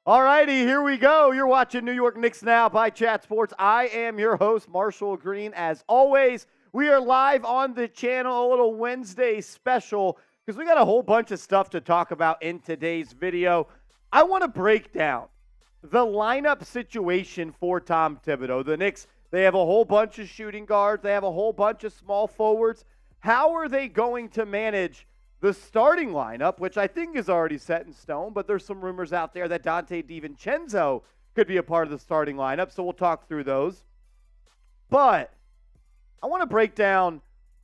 All righty, here we go. You're watching New York Knicks Now by Chat Sports. I am your host, Marshall Green. As always, we are live on the channel, a little Wednesday special, because we got a whole bunch of stuff to talk about in today's video. I want to break down the lineup situation for Tom Thibodeau. The Knicks, they have a whole bunch of shooting guards. They have a whole bunch of small forwards. How are they going to manage the starting lineup, which I think is already set in stone, but there's some rumors out there that Donte DiVincenzo could be a part of the starting lineup, so we'll talk through those. But I want to break down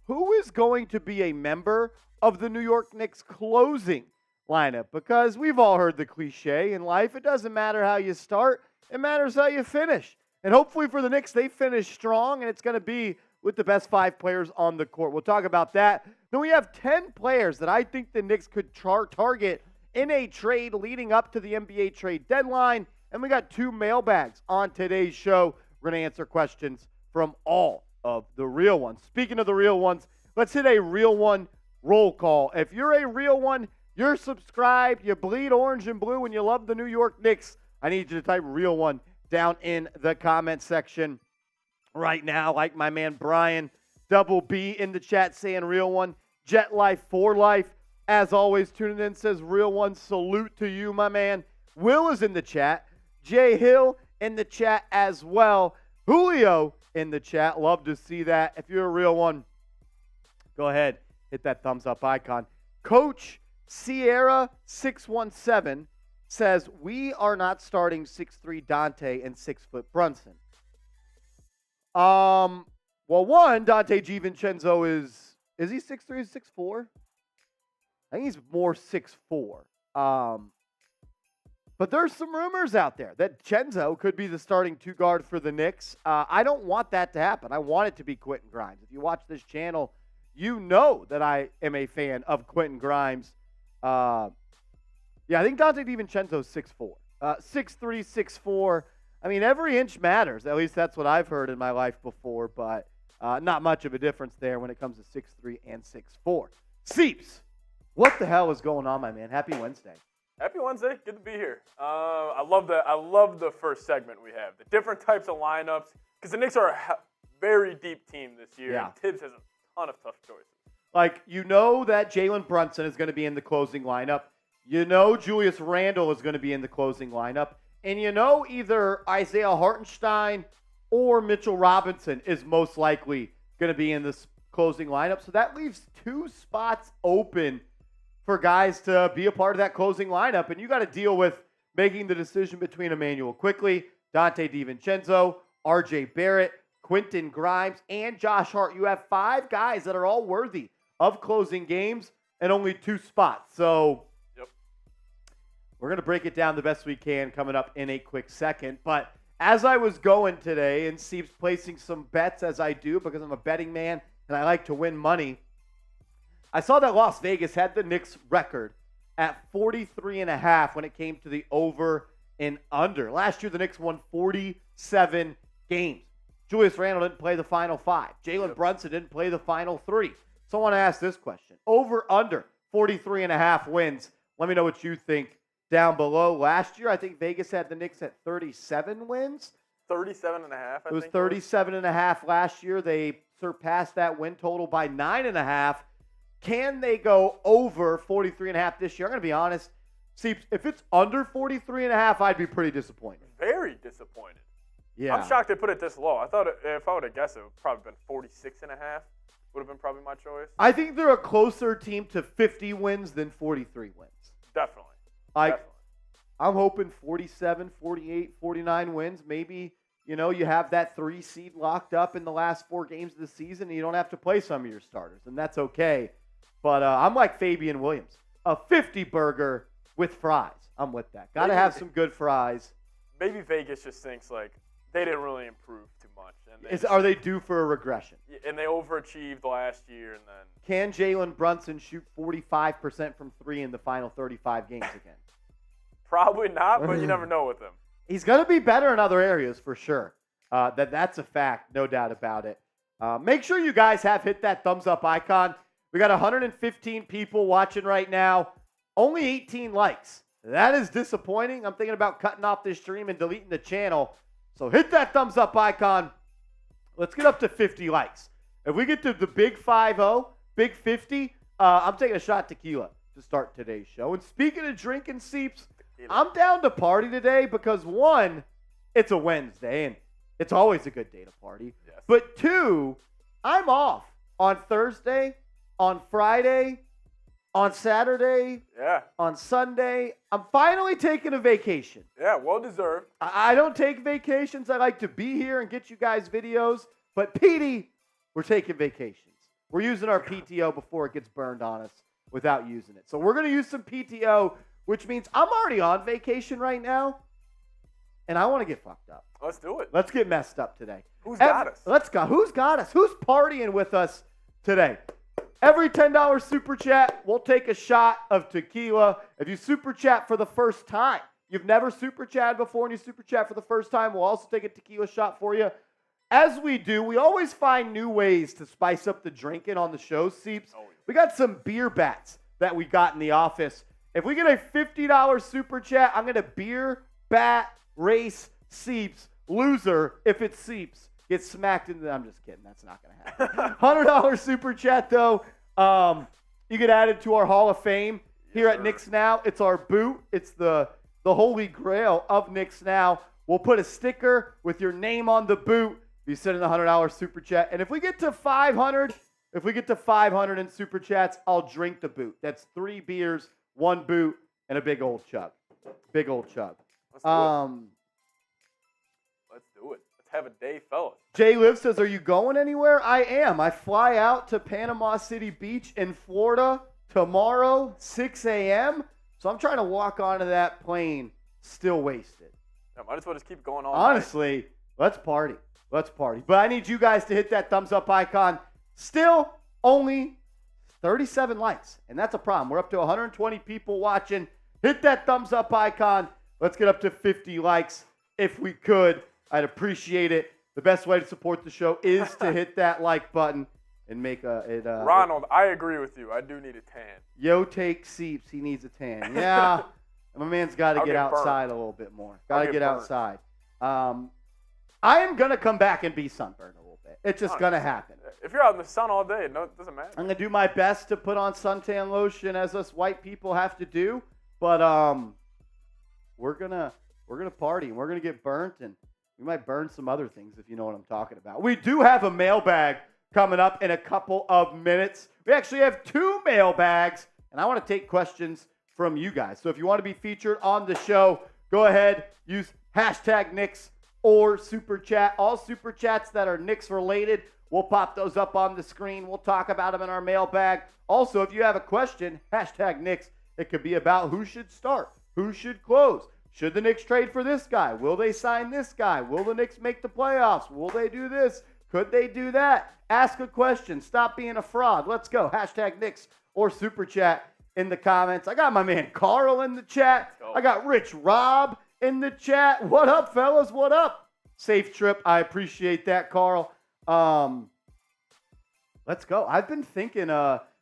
who is going to be a member of the New York Knicks closing lineup, because we've all heard the cliche in life. It doesn't matter how you start, it matters how you finish. And hopefully for the Knicks, they finish strong, and it's going to be with the best 5 players on the court. We'll talk about that. Then we have 10 players that I think the Knicks could target in a trade leading up to the NBA trade deadline. And we got 2 mailbags on today's show. We're going to answer questions from all of the real ones. Speaking of the real ones, let's hit a real one roll call. If you're a real one, you're subscribed, you bleed orange and blue, and you love the New York Knicks, I need you to type real one down in the comment section right now, like my man Brian Double B in the chat saying real one. Jet Life for Life, as always, tuning in, says real one. Salute to you, my man. Will is in the chat. Jay Hill in the chat as well. Julio in the chat. Love to see that. If you're a real one, go ahead, hit that thumbs up icon. Coach Sierra 617 says we are not starting 6'3" Donte and 6' Brunson. Well, one, Donte DiVincenzo is he 6'3", 6'4"? I think he's more 6'4". But there's some rumors out there that Chenzo could be the starting 2 guard for the Knicks. I don't want that to happen. I want it to be Quentin Grimes. If you watch this channel, you know that I am a fan of Quentin Grimes. I think Donte DiVincenzo is 6'4". 6'3", 6'4". I mean, every inch matters. At least that's what I've heard in my life before, but not much of a difference there when it comes to 6'3" and 6'4". Seeps, what the hell is going on, my man? Happy Wednesday. Happy Wednesday. Good to be here. I love the first segment we have. The different types of lineups, because the Knicks are a very deep team this year, and Tibbs has a ton of tough choices. Like, you know that Jalen Brunson is going to be in the closing lineup. You know Julius Randle is going to be in the closing lineup. And you know either Isaiah Hartenstein or Mitchell Robinson is most likely going to be in this closing lineup. So that leaves 2 spots open for guys to be a part of that closing lineup. And you got to deal with making the decision between Immanuel Quickley, Donte DiVincenzo, RJ Barrett, Quentin Grimes, and Josh Hart. You have 5 guys that are all worthy of closing games and only 2 spots. So we're going to break it down the best we can coming up in a quick second. But as I was going today and Seeps placing some bets as I do because I'm a betting man and I like to win money, I saw that Las Vegas had the Knicks record at 43.5 when it came to the over and under. Last year, the Knicks won 47 games. Julius Randle didn't play the final 5. Jalen Brunson didn't play the final 3. So I want to ask this question. Over, under 43.5 wins. Let me know what you think down below. Last year, I think Vegas had the Knicks at 37 wins. 37.5, It was 37.5 last year. They surpassed that win total by 9.5. Can they go over 43.5 this year? I'm going to be honest. See, if it's under 43.5, I'd be pretty disappointed. Very disappointed. Yeah. I'm shocked they put it this low. I thought if I would have guessed, it would have probably been 46.5. Would have been probably my choice. I think they're a closer team to 50 wins than 43 wins. Definitely. Definitely. I'm hoping 47, 48, 49 wins. Maybe, you have that 3 seed locked up in the last 4 games of the season, and you don't have to play some of your starters, and that's okay. But I'm like Fabian Williams. A 50 burger with fries. I'm with that. Got to have some good fries. Maybe Vegas just thinks, like, they didn't really improve too much. And Are they due for a regression? And they overachieved last year. And then can Jalen Brunson shoot 45% from 3 in the final 35 games again? Probably not, but you never know with him. He's going to be better in other areas for sure. That's a fact, no doubt about it. Make sure you guys have hit that thumbs up icon. We got 115 people watching right now. Only 18 likes. That is disappointing. I'm thinking about cutting off this stream and deleting the channel. So hit that thumbs up icon. Let's get up to 50 likes. If we get to the big 50, big 50, I'm taking a shot tequila to start today's show. And speaking of drinking, Seeps, I'm down to party today because, one, it's a Wednesday, and it's always a good day to party. Yes. But two, I'm off on Thursday, on Friday, on Saturday, on Sunday. I'm finally taking a vacation. Yeah, well deserved. I don't take vacations. I like to be here and get you guys videos. But Petey, we're taking vacations. We're using our PTO before it gets burned on us without using it. So we're going to use some PTO, which means I'm already on vacation right now, and I want to get fucked up. Let's do it. Let's get messed up today. Who's got us? Let's go. Who's got us? Who's partying with us today? Every $10 super chat, we'll take a shot of tequila. If you super chat for the first time, you've never super chatted before and you super chat for the first time, we'll also take a tequila shot for you. As we do, we always find new ways to spice up the drinking on the show, Seeps. We got some beer bats that we got in the office. If we get a $50 super chat, I'm going to beer bat race Seeps. Loser, if it Seeps, gets smacked into the... I'm just kidding. That's not going to happen. $100 super chat, though. You get added to our Hall of Fame here at Knicks Now. It's our boot. It's the holy grail of Knicks Now. We'll put a sticker with your name on the boot. You send in the $100 super chat. And if we get to 500 in super chats, I'll drink the boot. That's 3 beers, 1 boot, and a big old chug. Big old chug. Let's do it. Let's have a day, fellas. Jay Liv says, are you going anywhere? I am. I fly out to Panama City Beach in Florida tomorrow, 6 a.m. So I'm trying to walk onto that plane still wasted. Yeah, might as well just keep going on. Honestly, let's party. Let's party. But I need you guys to hit that thumbs up icon. Still only 37 likes, and that's a problem. We're up to 120 people watching. Hit that thumbs up icon. Let's get up to 50 likes if we could. I'd appreciate it. The best way to support the show is to hit that like button and make Ronald, I agree with you. I do need a tan. Yo, take Seeps. He needs a tan. Yeah. My man's got to get outside a little bit more. Got to get outside. I am going to come back and be sunburned a little bit. It's just going to happen. If you're out in the sun all day, it doesn't matter. I'm going to do my best to put on suntan lotion as us white people have to do. But we're going to party, and we're going to get burnt, and we might burn some other things if you know what I'm talking about. We do have a mailbag coming up in a couple of minutes. We actually have 2 mailbags, and I want to take questions from you guys. So if you want to be featured on the show, go ahead, use hashtag Knicks or super chat. All super chats that are Knicks related, we'll pop those up on the screen. We'll talk about them in our mailbag. Also, if you have a question, hashtag Knicks. It could be about who should start, who should close. Should the Knicks trade for this guy? Will they sign this guy? Will the Knicks make the playoffs? Will they do this? Could they do that? Ask a question. Stop being a fraud. Let's go. Hashtag Knicks or super chat in the comments. I got my man Carl in the chat. I got Rich Rob in the chat. What up, fellas? What up? Safe trip. I appreciate that, Carl. Let's go. I've been thinking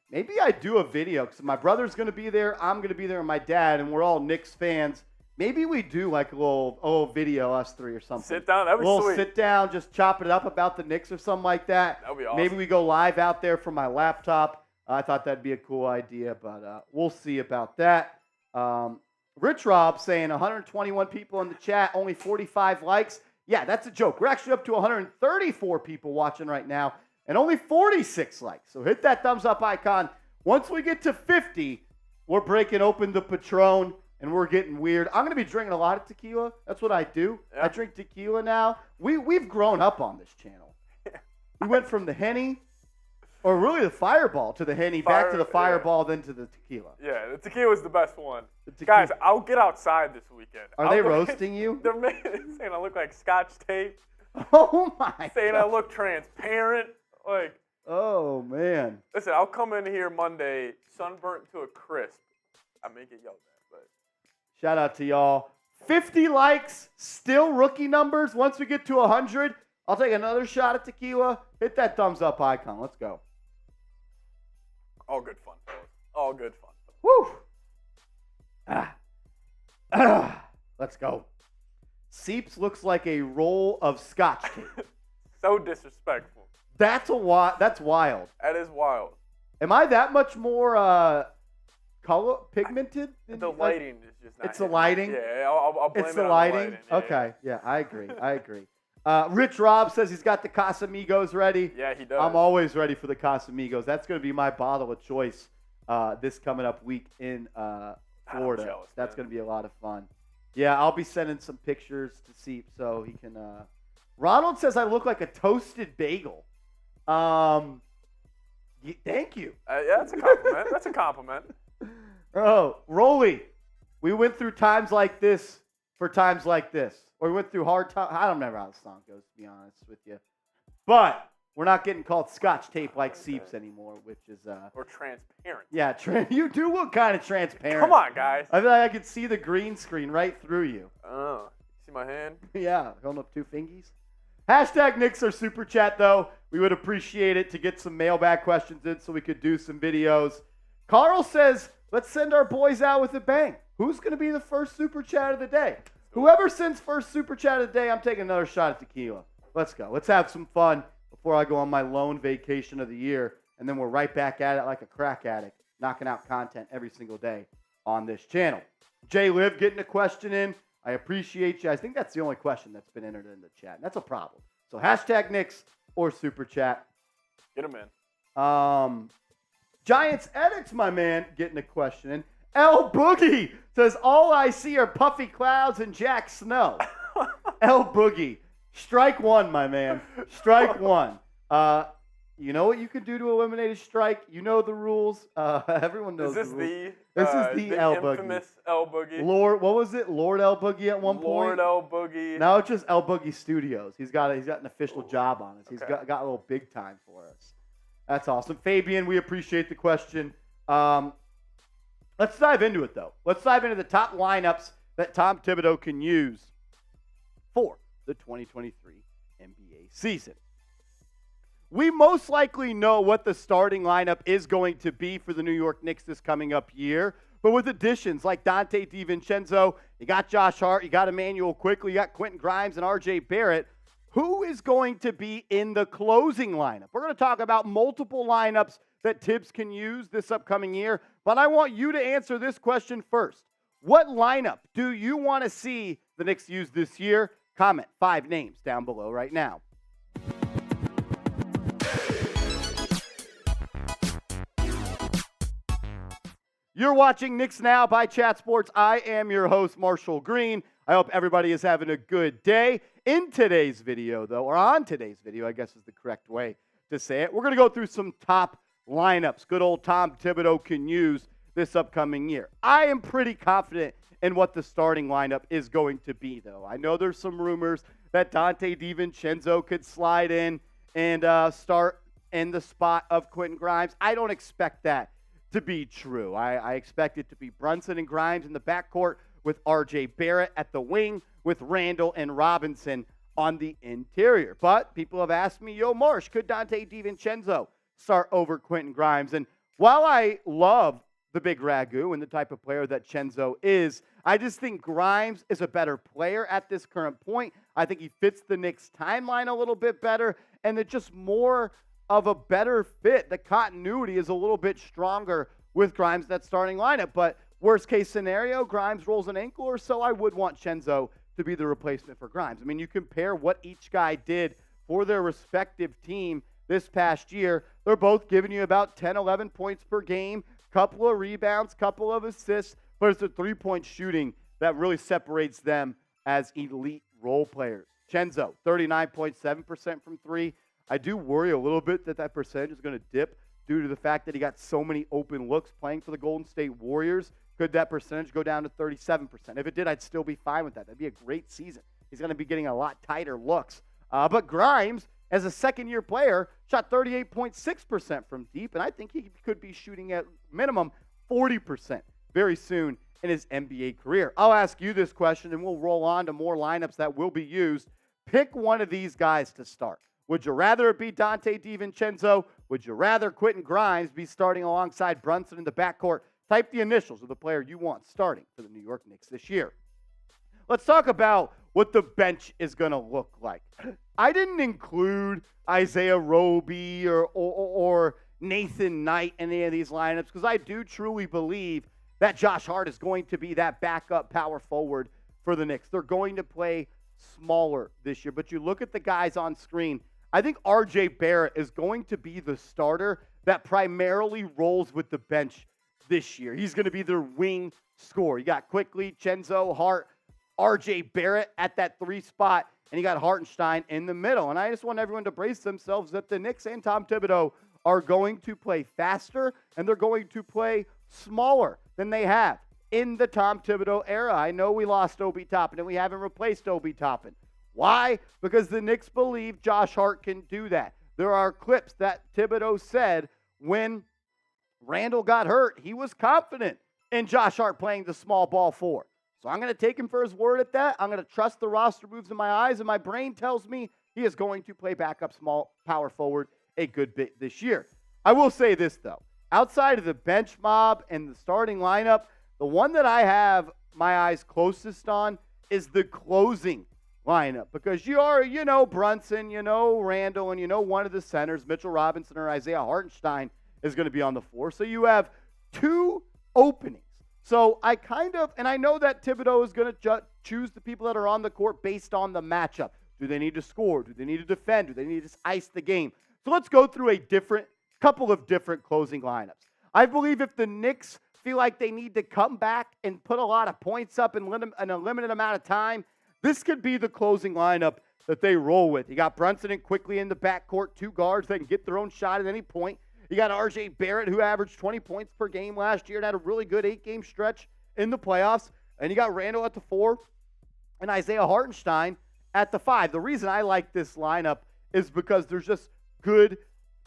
maybe I do a video because my brother's going to be there. I'm going to be there and my dad, and we're all Knicks fans. Maybe we do like a little video, us 3 or something. Sit down. That'd be sweet. Sit down, just chop it up about the Knicks or something like that. That'd be awesome. Maybe we go live out there from my laptop. I thought that'd be a cool idea, but we'll see about that. Rich Rob saying 121 people in the chat, only 45 likes. Yeah, that's a joke. We're actually up to 134 people watching right now and only 46 likes. So hit that thumbs up icon. Once we get to 50, we're breaking open the Patron and we're getting weird. I'm going to be drinking a lot of tequila. That's what I do. Yeah. I drink tequila now. We've grown up on this channel. We went from the Henny, or really the Fireball, to the Henny, back to the Fireball, then to the tequila. Yeah, the tequila's the best one. Guys, I'll get outside this weekend. Are they roasting you? They're saying I look like Scotch tape. Oh, my Saying God. I look transparent. Like, oh, man. Listen, I'll come in here Monday, sunburnt to a crisp. I may get yelled at, but. Shout out to y'all. 50 likes, still rookie numbers. Once we get to 100, I'll take another shot at tequila. Hit that thumbs up icon. Let's go. All good fun, fellas. All good fun. Woo! Ah. Let's go. Seeps looks like a roll of scotch tape. So disrespectful. That's wild. That is wild. Am I that much more color pigmented? The lighting is just not. It's the lighting. Yeah, I'll blame it's it the on lighting. The lighting. Yeah, okay, yeah, I agree. Rich Rob says he's got the Casamigos ready. Yeah, he does. I'm always ready for the Casamigos. That's going to be my bottle of choice this coming up week in Florida. I'm jealous, That's man. going to be a lot of fun. Yeah, I'll be sending some pictures to Seep so he can. Ronald says I look like a toasted bagel. Thank you. Yeah, that's a compliment. That's a compliment. Oh, Rolly, we went through times like this for times like this. Or we went through hard times. I don't remember how the song goes, to be honest with you. But we're not getting called scotch tape like Seeps anymore, which is... or transparent. Yeah, you do look kind of transparent. Come on, guys. I feel like I could see the green screen right through you. Oh, see my hand? Yeah, holding up 2 fingies. Hashtag Knicks or Super Chat, though. We would appreciate it to get some mailbag questions in so we could do some videos. Carl says, let's send our boys out with a bang. Who's going to be the first Super Chat of the day? Whoever sends first Super Chat of the day, I'm taking another shot at tequila. Let's go. Let's have some fun before I go on my lone vacation of the year. And then we're right back at it like a crack addict, knocking out content every single day on this channel. Jay Liv getting a question in. I appreciate you. I think that's the only question that's been entered in the chat. And that's a problem. So hashtag Knicks or Super Chat. Get him in. Giants Edits, my man, getting a question in. L Boogie says, all I see are puffy clouds and Jack Snow. L Boogie. Strike one, my man. Strike one. You know what you can do to eliminate a strike? You know the rules. Everyone knows the rules. This is the L Boogie. Infamous L Boogie. Lord, what was it? Lord L Boogie at one point? Lord L Boogie. Now it's just L Boogie Studios. He's got an official job on us. He's got a little big time for us. That's awesome. Fabian, we appreciate the question. Let's dive into it, though. Let's dive into the top lineups that Tom Thibodeau can use for the 2023 NBA season. We most likely know what the starting lineup is going to be for the New York Knicks this coming up year, but with additions like Donte DiVincenzo, you got Josh Hart, you got Immanuel Quickley, you got Quentin Grimes and RJ Barrett. Who is going to be in the closing lineup? We're going to talk about multiple lineups that Tibbs can use this upcoming year, but I want you to answer this question first. What lineup do you want to see the Knicks use this year? Comment 5 names down below right now. You're watching Knicks Now by Chat Sports. I am your host, Marshall Green. I hope everybody is having a good day. In today's video, though, or on today's video, I guess is the correct way to say it, we're going to go through some top lineups good old Tom Thibodeau can use this upcoming year. I am pretty confident in what the starting lineup is going to be, though. I know there's some rumors that Donte DiVincenzo could slide in and start in the spot of Quentin Grimes. I don't expect that to be true. I expect it to be Brunson and Grimes in the backcourt with RJ Barrett at the wing with Randle and Robinson on the interior. But people have asked me, yo, Marsh, could Donte DiVincenzo start over Quentin Grimes? And while I love the big Ragu and the type of player that Chenzo is, I just think Grimes is a better player at this current point. I think he fits the Knicks timeline a little bit better, and it's just more of a better fit. The continuity is a little bit stronger with Grimes, that starting lineup. But worst case scenario, Grimes rolls an ankle or so, I would want Chenzo to be the replacement for Grimes. I mean, you compare what each guy did for their respective team this past year. They're both giving you about 10, 11 points per game, couple of rebounds, couple of assists, but it's the three-point shooting that really separates them as elite role players. Chenzo, 39.7% from three. I do worry a little bit that percentage is going to dip due to the fact that he got so many open looks playing for the Golden State Warriors. Could that percentage go down to 37%? If it did, I'd still be fine with that. That'd be a great season. He's going to be getting a lot tighter looks. But Grimes, as a second-year player, shot 38.6% from deep, and I think he could be shooting at minimum 40% very soon in his NBA career. I'll ask you this question, and we'll roll on to more lineups that will be used. Pick one of these guys to start. Would you rather it be Donte DiVincenzo? Would you rather Quentin Grimes be starting alongside Brunson in the backcourt? Type the initials of the player you want starting for the New York Knicks this year. Let's talk about what the bench is going to look like. I didn't include Isaiah Roby or Nathan Knight in any of these lineups because I do truly believe that Josh Hart is going to be that backup power forward for the Knicks. They're going to play smaller this year. But you look at the guys on screen, I think RJ Barrett is going to be the starter that primarily rolls with the bench this year. He's going to be their wing scorer. You got Quickley, Chenzo, Hart, RJ Barrett at that 3 spot, and you got Hartenstein in the middle. And I just want everyone to brace themselves that the Knicks and Tom Thibodeau are going to play faster, and they're going to play smaller than they have in the Tom Thibodeau era. I know we lost Obi Toppin, and we haven't replaced Obi Toppin. Why? Because the Knicks believe Josh Hart can do that. There are clips that Thibodeau said when Randle got hurt, he was confident in Josh Hart playing the small ball 4. So I'm going to take him for his word at that. I'm going to trust the roster moves in my eyes, and my brain tells me he is going to play backup small power forward a good bit this year. I will say this, though. Outside of the bench mob and the starting lineup, the one that I have my eyes closest on is the closing lineup because you know Brunson, you know Randle, and you know one of the centers, Mitchell Robinson or Isaiah Hartenstein, is going to be on the floor. So you have 2 openings. So I know that Thibodeau is going to choose the people that are on the court based on the matchup. Do they need to score? Do they need to defend? Do they need to ice the game? So let's go through a couple of different closing lineups. I believe if the Knicks feel like they need to come back and put a lot of points up in a limited amount of time, this could be the closing lineup that they roll with. You got Brunson and Quickley in the backcourt, 2 guards that can get their own shot at any point. You got RJ Barrett, who averaged 20 points per game last year and had a really good 8-game stretch in the playoffs. And you got Randle at the 4 and Isaiah Hartenstein at the 5. The reason I like this lineup is because there's just good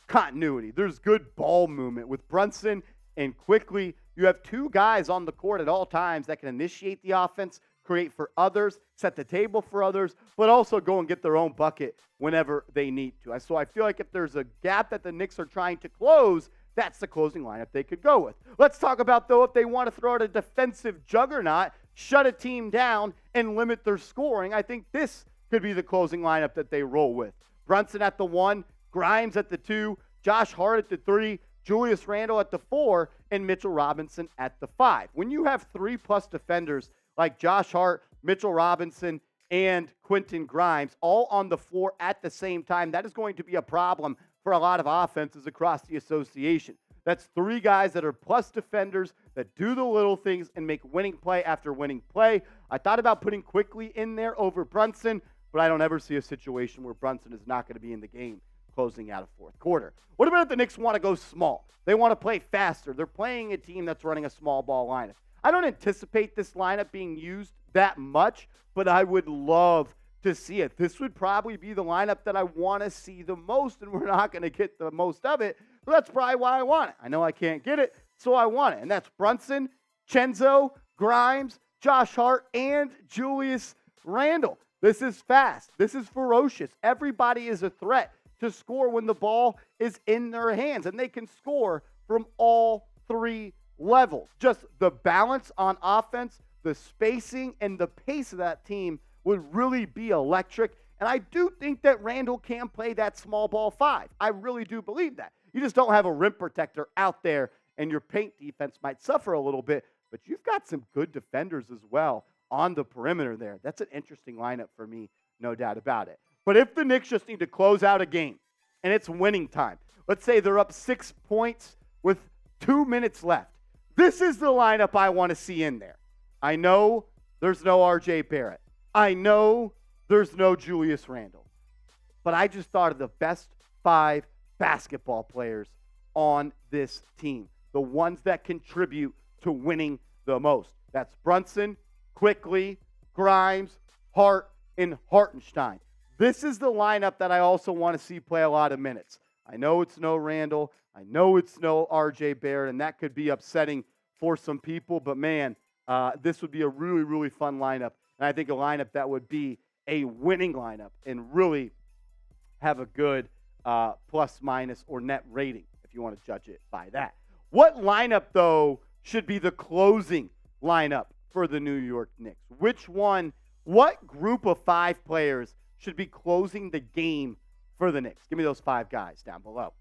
continuity. There's good ball movement. With Brunson and Quickley, you have 2 guys on the court at all times that can initiate the offense, create for others, set the table for others, but also go and get their own bucket whenever they need to. So I feel like if there's a gap that the Knicks are trying to close, that's the closing lineup they could go with. Let's talk about, though, if they want to throw out a defensive juggernaut, shut a team down, and limit their scoring, I think this could be the closing lineup that they roll with. Brunson at the 1, Grimes at the 2, Josh Hart at the 3, Julius Randle at the 4, and Mitchell Robinson at the 5. When you have 3+ defenders like Josh Hart, Mitchell Robinson, and Quentin Grimes all on the floor at the same time, that is going to be a problem for a lot of offenses across the association. That's 3 guys that are plus defenders that do the little things and make winning play after winning play. I thought about putting Quickley in there over Brunson, but I don't ever see a situation where Brunson is not going to be in the game closing out a 4th quarter. What about if the Knicks want to go small? They want to play faster. They're playing a team that's running a small ball lineup. I don't anticipate this lineup being used that much, but I would love to see it. This would probably be the lineup that I want to see the most, and we're not going to get the most of it, but that's probably why I want it. I know I can't get it, so I want it. And that's Brunson, Chenzo, Grimes, Josh Hart, and Julius Randle. This is fast. This is ferocious. Everybody is a threat to score when the ball is in their hands, and they can score from all 3 levels. Just the balance on offense, the spacing, and the pace of that team would really be electric. And I do think that Randle can play that small ball 5. I really do believe that. You just don't have a rim protector out there, and your paint defense might suffer a little bit, but you've got some good defenders as well on the perimeter there. That's an interesting lineup for me, no doubt about it. But if the Knicks just need to close out a game, and it's winning time, let's say they're up 6 points with 2 minutes left, this is the lineup I want to see in there. I know there's no RJ Barrett. I know there's no Julius Randle. But I just thought of the best 5 basketball players on this team, the ones that contribute to winning the most. That's Brunson, Quickley, Grimes, Hart, and Hartenstein. This is the lineup that I also want to see play a lot of minutes. I know it's no Randle. I know it's no RJ Barrett, and that could be upsetting for some people. But, man, this would be a really, really fun lineup. And I think a lineup that would be a winning lineup and really have a good plus, minus, or net rating, if you want to judge it by that. What lineup, though, should be the closing lineup for the New York Knicks? What group of 5 players should be closing the game for the Knicks? Give me those 5 guys down below.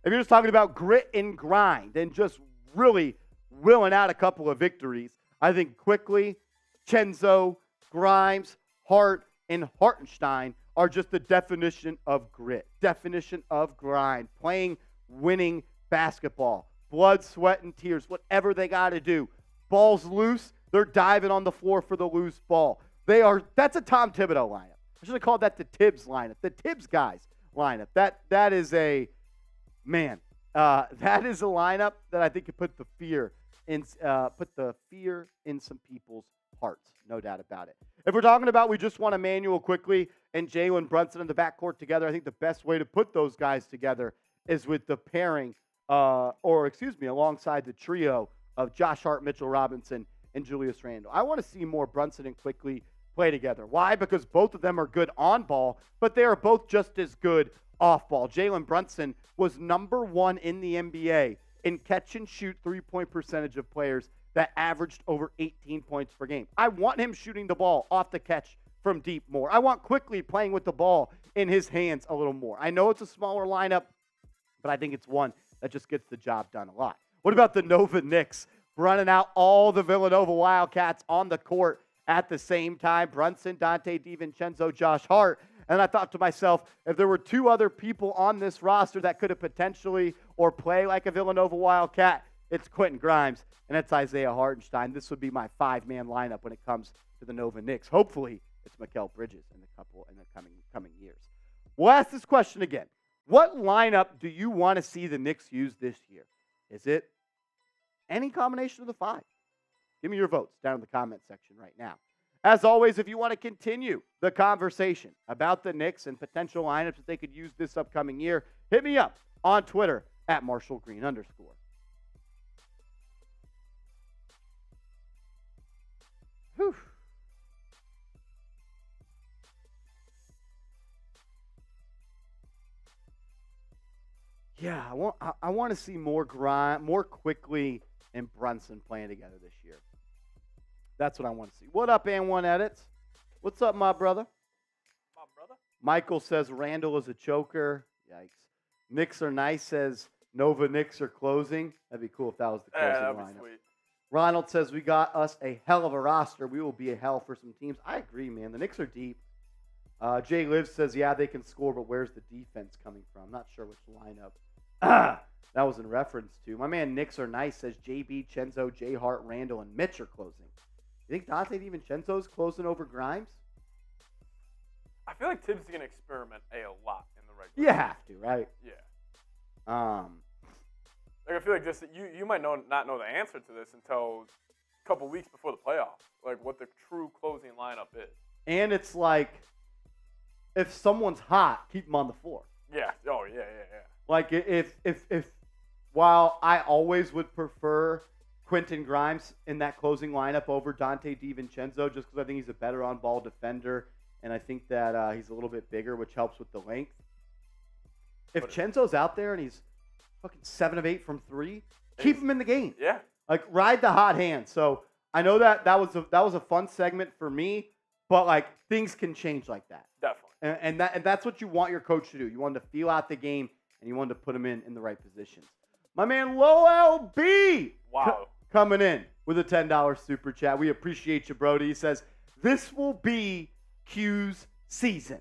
If you're just talking about grit and grind and just really willing out a couple of victories, I think Quickley, Chenzo, Grimes, Hart, and Hartenstein are just the definition of grit, definition of grind, playing winning basketball, blood, sweat, and tears, whatever they got to do. Ball's loose, they're diving on the floor for the loose ball. That's a Tom Thibodeau lineup. I should have called that the Tibbs lineup, the Tibbs guys lineup. That is a lineup that I think could put the fear in some people's hearts, no doubt about it. If we're talking about we just want Immanuel Quickley and Jalen Brunson in the backcourt together, I think the best way to put those guys together is with the pairing, alongside the trio of Josh Hart, Mitchell Robinson, and Julius Randle. I want to see more Brunson and Quickley play together. Why? Because both of them are good on ball, but they are both just as good off ball. Jalen Brunson was number 1 in the NBA in catch and shoot three-point percentage of players that averaged over 18 points per game. I want him shooting the ball off the catch from deep more. I want Quickley playing with the ball in his hands a little more. I know it's a smaller lineup, but I think it's one that just gets the job done a lot. What about the Nova Knicks running out all the Villanova Wildcats on the court at the same time? Brunson, Donte DiVincenzo, Josh Hart. And I thought to myself, if there were 2 other people on this roster that could have potentially or play like a Villanova Wildcat, it's Quentin Grimes and it's Isaiah Hartenstein. This would be my 5-man lineup when it comes to the Nova Knicks. Hopefully, it's Mikal Bridges in the coming years. We'll ask this question again. What lineup do you want to see the Knicks use this year? Is it any combination of the 5? Give me your votes down in the comment section right now. As always, if you want to continue the conversation about the Knicks and potential lineups that they could use this upcoming year, hit me up on Twitter at @MarshallGreen_. Whew. Yeah, I want to see more Quickley and Brunson playing together this year. That's what I want to see. What up, And1 Edits? What's up, my brother? My brother? Michael says Randle is a choker. Yikes. Knicks are nice says Nova Knicks are closing. That'd be cool if that was the closing that'd lineup. be sweet. Ronald says we got us a hell of a roster. We will be a hell for some teams. I agree, man. The Knicks are deep. Jay Liv says, yeah, they can score, but where's the defense coming from? I'm not sure which lineup that was in reference to. My man Knicks are nice says JB, Chenzo, J Hart, Randle, and Mitch are closing. You think Donte DiVincenzo is closing over Grimes? I feel like Tibbs is going to experiment a lot in the regular You have to, right? Yeah. Like I feel like this, you might not know the answer to this until a couple weeks before the playoffs, like what the true closing lineup is. And it's like, if someone's hot, keep them on the floor. Yeah. Oh, yeah. Like if while I always would prefer Quentin Grimes in that closing lineup over Donte DiVincenzo, just because I think he's a better on-ball defender, and I think that he's a little bit bigger, which helps with the length. If Chenzo's out there and he's fucking 7 of 8 from 3, keep him in the game. Yeah. Like ride the hot hand. So I know that was a fun segment for me, but like things can change like that. Definitely. And that's what you want your coach to do. You want him to feel out the game, and you want him to put him in the right positions. My man Low LB. Wow. Coming in with a $10 super chat. We appreciate you, Brody. He says, this will be Q's season.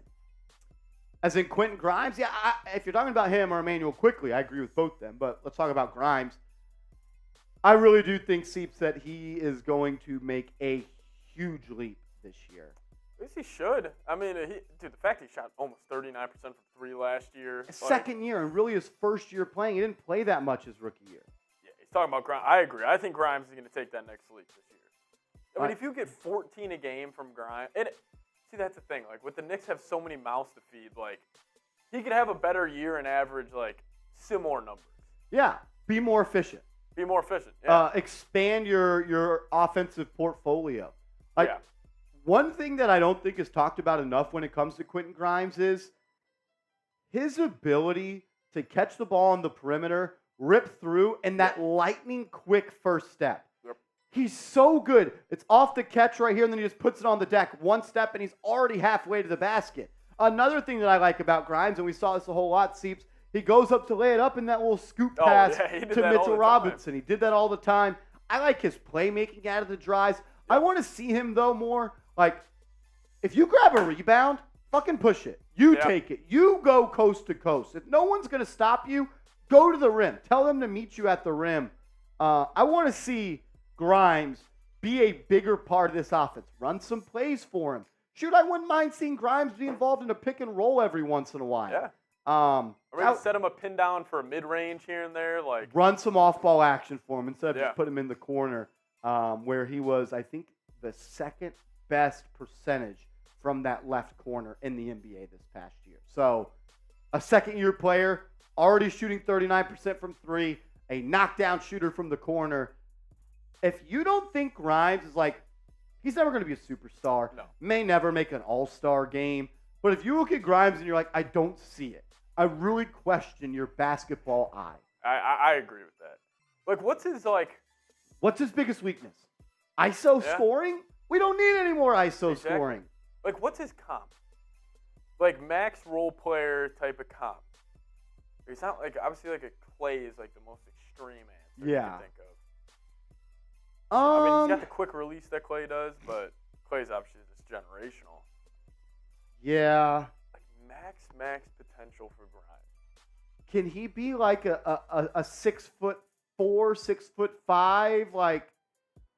As in Quentin Grimes? Yeah, if you're talking about him or Immanuel Quickley, I agree with both of them. But let's talk about Grimes. I really do think, Seeps, that he is going to make a huge leap this year. At least he should. I mean, the fact he shot almost 39% from 3 last year. Second year, and really his first year playing. He didn't play that much his rookie year. Yeah, he's talking about Grimes. I agree. I think Grimes is going to take that next leap this year. I mean, if you get 14 a game from Grimes, see, that's the thing. Like, with the Knicks have so many mouths to feed, like, he could have a better year and average, like, similar numbers. Yeah, be more efficient. Be more efficient, yeah. Expand your offensive portfolio. Like, yeah. One thing that I don't think is talked about enough when it comes to Quentin Grimes is his ability to catch the ball on the perimeter rip through, and that lightning quick first step. Yep. He's so good. It's off the catch right here, and then he just puts it on the deck. One step, and he's already halfway to the basket. Another thing that I like about Grimes, and we saw this a whole lot, Seeps, he goes up to lay it up in that little scoop pass to Mitchell Robinson. He did that all the time. I like his playmaking out of the drives. I want to see him, though, more. Like, if you grab a rebound, fucking push it. You take it. You go coast to coast. If no one's going to stop you, go to the rim. Tell them to meet you at the rim. I want to see Grimes be a bigger part of this offense. Run some plays for him. Shoot, I wouldn't mind seeing Grimes be involved in a pick and roll every once in a while. Yeah. Or maybe set him a pin down for a mid-range here and there. Like run some off-ball action for him instead of just put him in the corner where he was, I think, the second best percentage from that left corner in the NBA this past year. So a second-year player, already shooting 39% from three, a knockdown shooter from the corner. If you don't think Grimes is like, he's never going to be a superstar, may never make an all-star game, but if you look at Grimes and you're like, I don't see it, I really question your basketball eye. I agree with that. Like, what's his biggest weakness? ISO scoring? We don't need any more ISO scoring. Like, what's his comp? Like, max role player type of comp. He's not like, obviously, like a Clay is like the most extreme answer you can think of. I mean, he's got the quick release that Clay does, but Clay's obviously just generational. Yeah. Max potential for Grimes. Can he be like a 6'4", 6'5"? Like,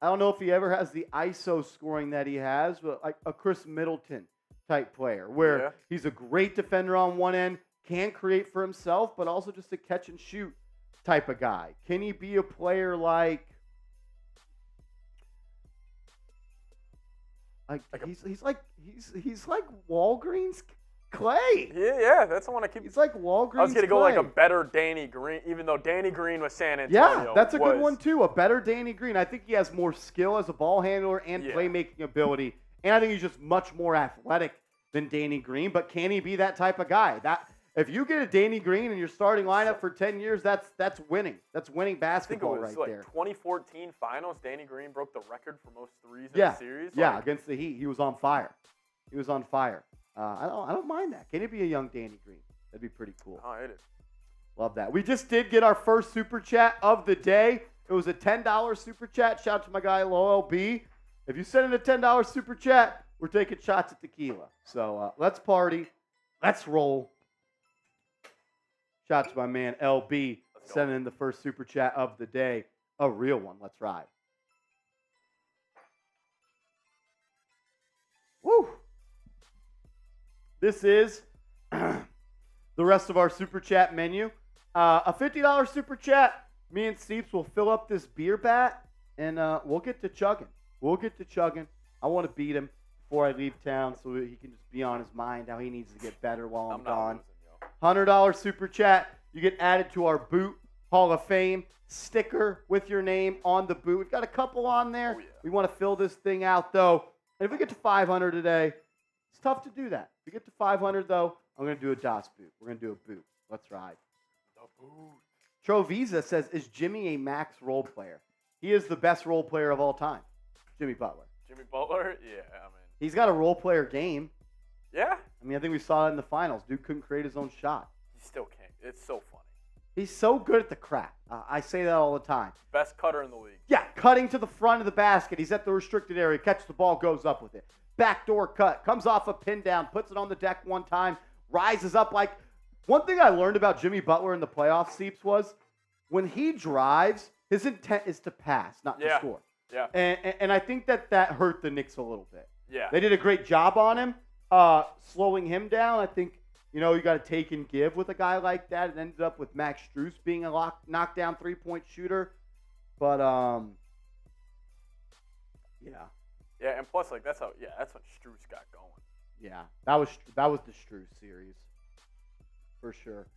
I don't know if he ever has the ISO scoring that he has, but like a Chris Middleton type player where he's a great defender on one end, can create for himself, but also just a catch and shoot type of guy. Can he be a player like he's like Walgreens Clay. Yeah, that's the one I keep. He's like Walgreens. I was gonna go Clay. like a better Danny Green, even though Danny Green was San Antonio. Yeah, that's a good one too. A better Danny Green. I think he has more skill as a ball handler and playmaking ability, and I think he's just much more athletic than Danny Green. But can he be that type of guy? That if you get a Danny Green in your starting lineup for 10 years, that's winning. That's winning basketball right there. 2014 Finals, Danny Green broke the record for most threes in the series. Yeah, against the Heat, he was on fire. I don't mind that. Can it be a young Danny Green? That'd be pretty cool. Oh, it is. Love that. We just did get our first super chat of the day. It was a $10 super chat. Shout out to my guy Lowell B. If you send in a $10 super chat, we're taking shots at tequila. So let's party. Let's roll. Shout out to my man LB sending in the first super chat of the day. A real one. Let's ride. Woo! This is the rest of our super chat menu. A $50 super chat. Me and Steeps will fill up this beer bat, and we'll get to chugging. I want to beat him before I leave town so he can just be on his mind how he needs to get better while I'm gone. $100 super chat. You get added to our Boot Hall of Fame sticker with your name on the boot. We've got a couple on there. Oh, yeah. We want to fill this thing out, though. And if we get to 500 today, it's tough to do that. If we get to 500, though, I'm going to do a DOS boot. We're going to do a boot. Let's ride. The boot. Trovisa says, is Jimmy a max role player? He is the best role player of all time. Jimmy Butler. Jimmy Butler? Yeah, I mean. He's got a role player game. Yeah. I mean, I think we saw it in the finals. Dude couldn't create his own shot. He still can't. It's so funny. He's so good at the crap. I say that all the time. Best cutter in the league. Yeah, cutting to the front of the basket. He's at the restricted area. Catches the ball, goes up with it. Backdoor cut. Comes off a pin down. Puts it on the deck one time. Rises up like... One thing I learned about Jimmy Butler in the playoff Seeps was when he drives, his intent is to pass, not to score. Yeah. And I think that hurt the Knicks a little bit. Yeah. They did a great job on him, slowing him down. I think, you got to take and give with a guy like that. It ended up with Max Strus being a knockdown three-point shooter. But, yeah. Yeah, and plus, that's when Strus got going. Yeah, that was the Strus series, for sure.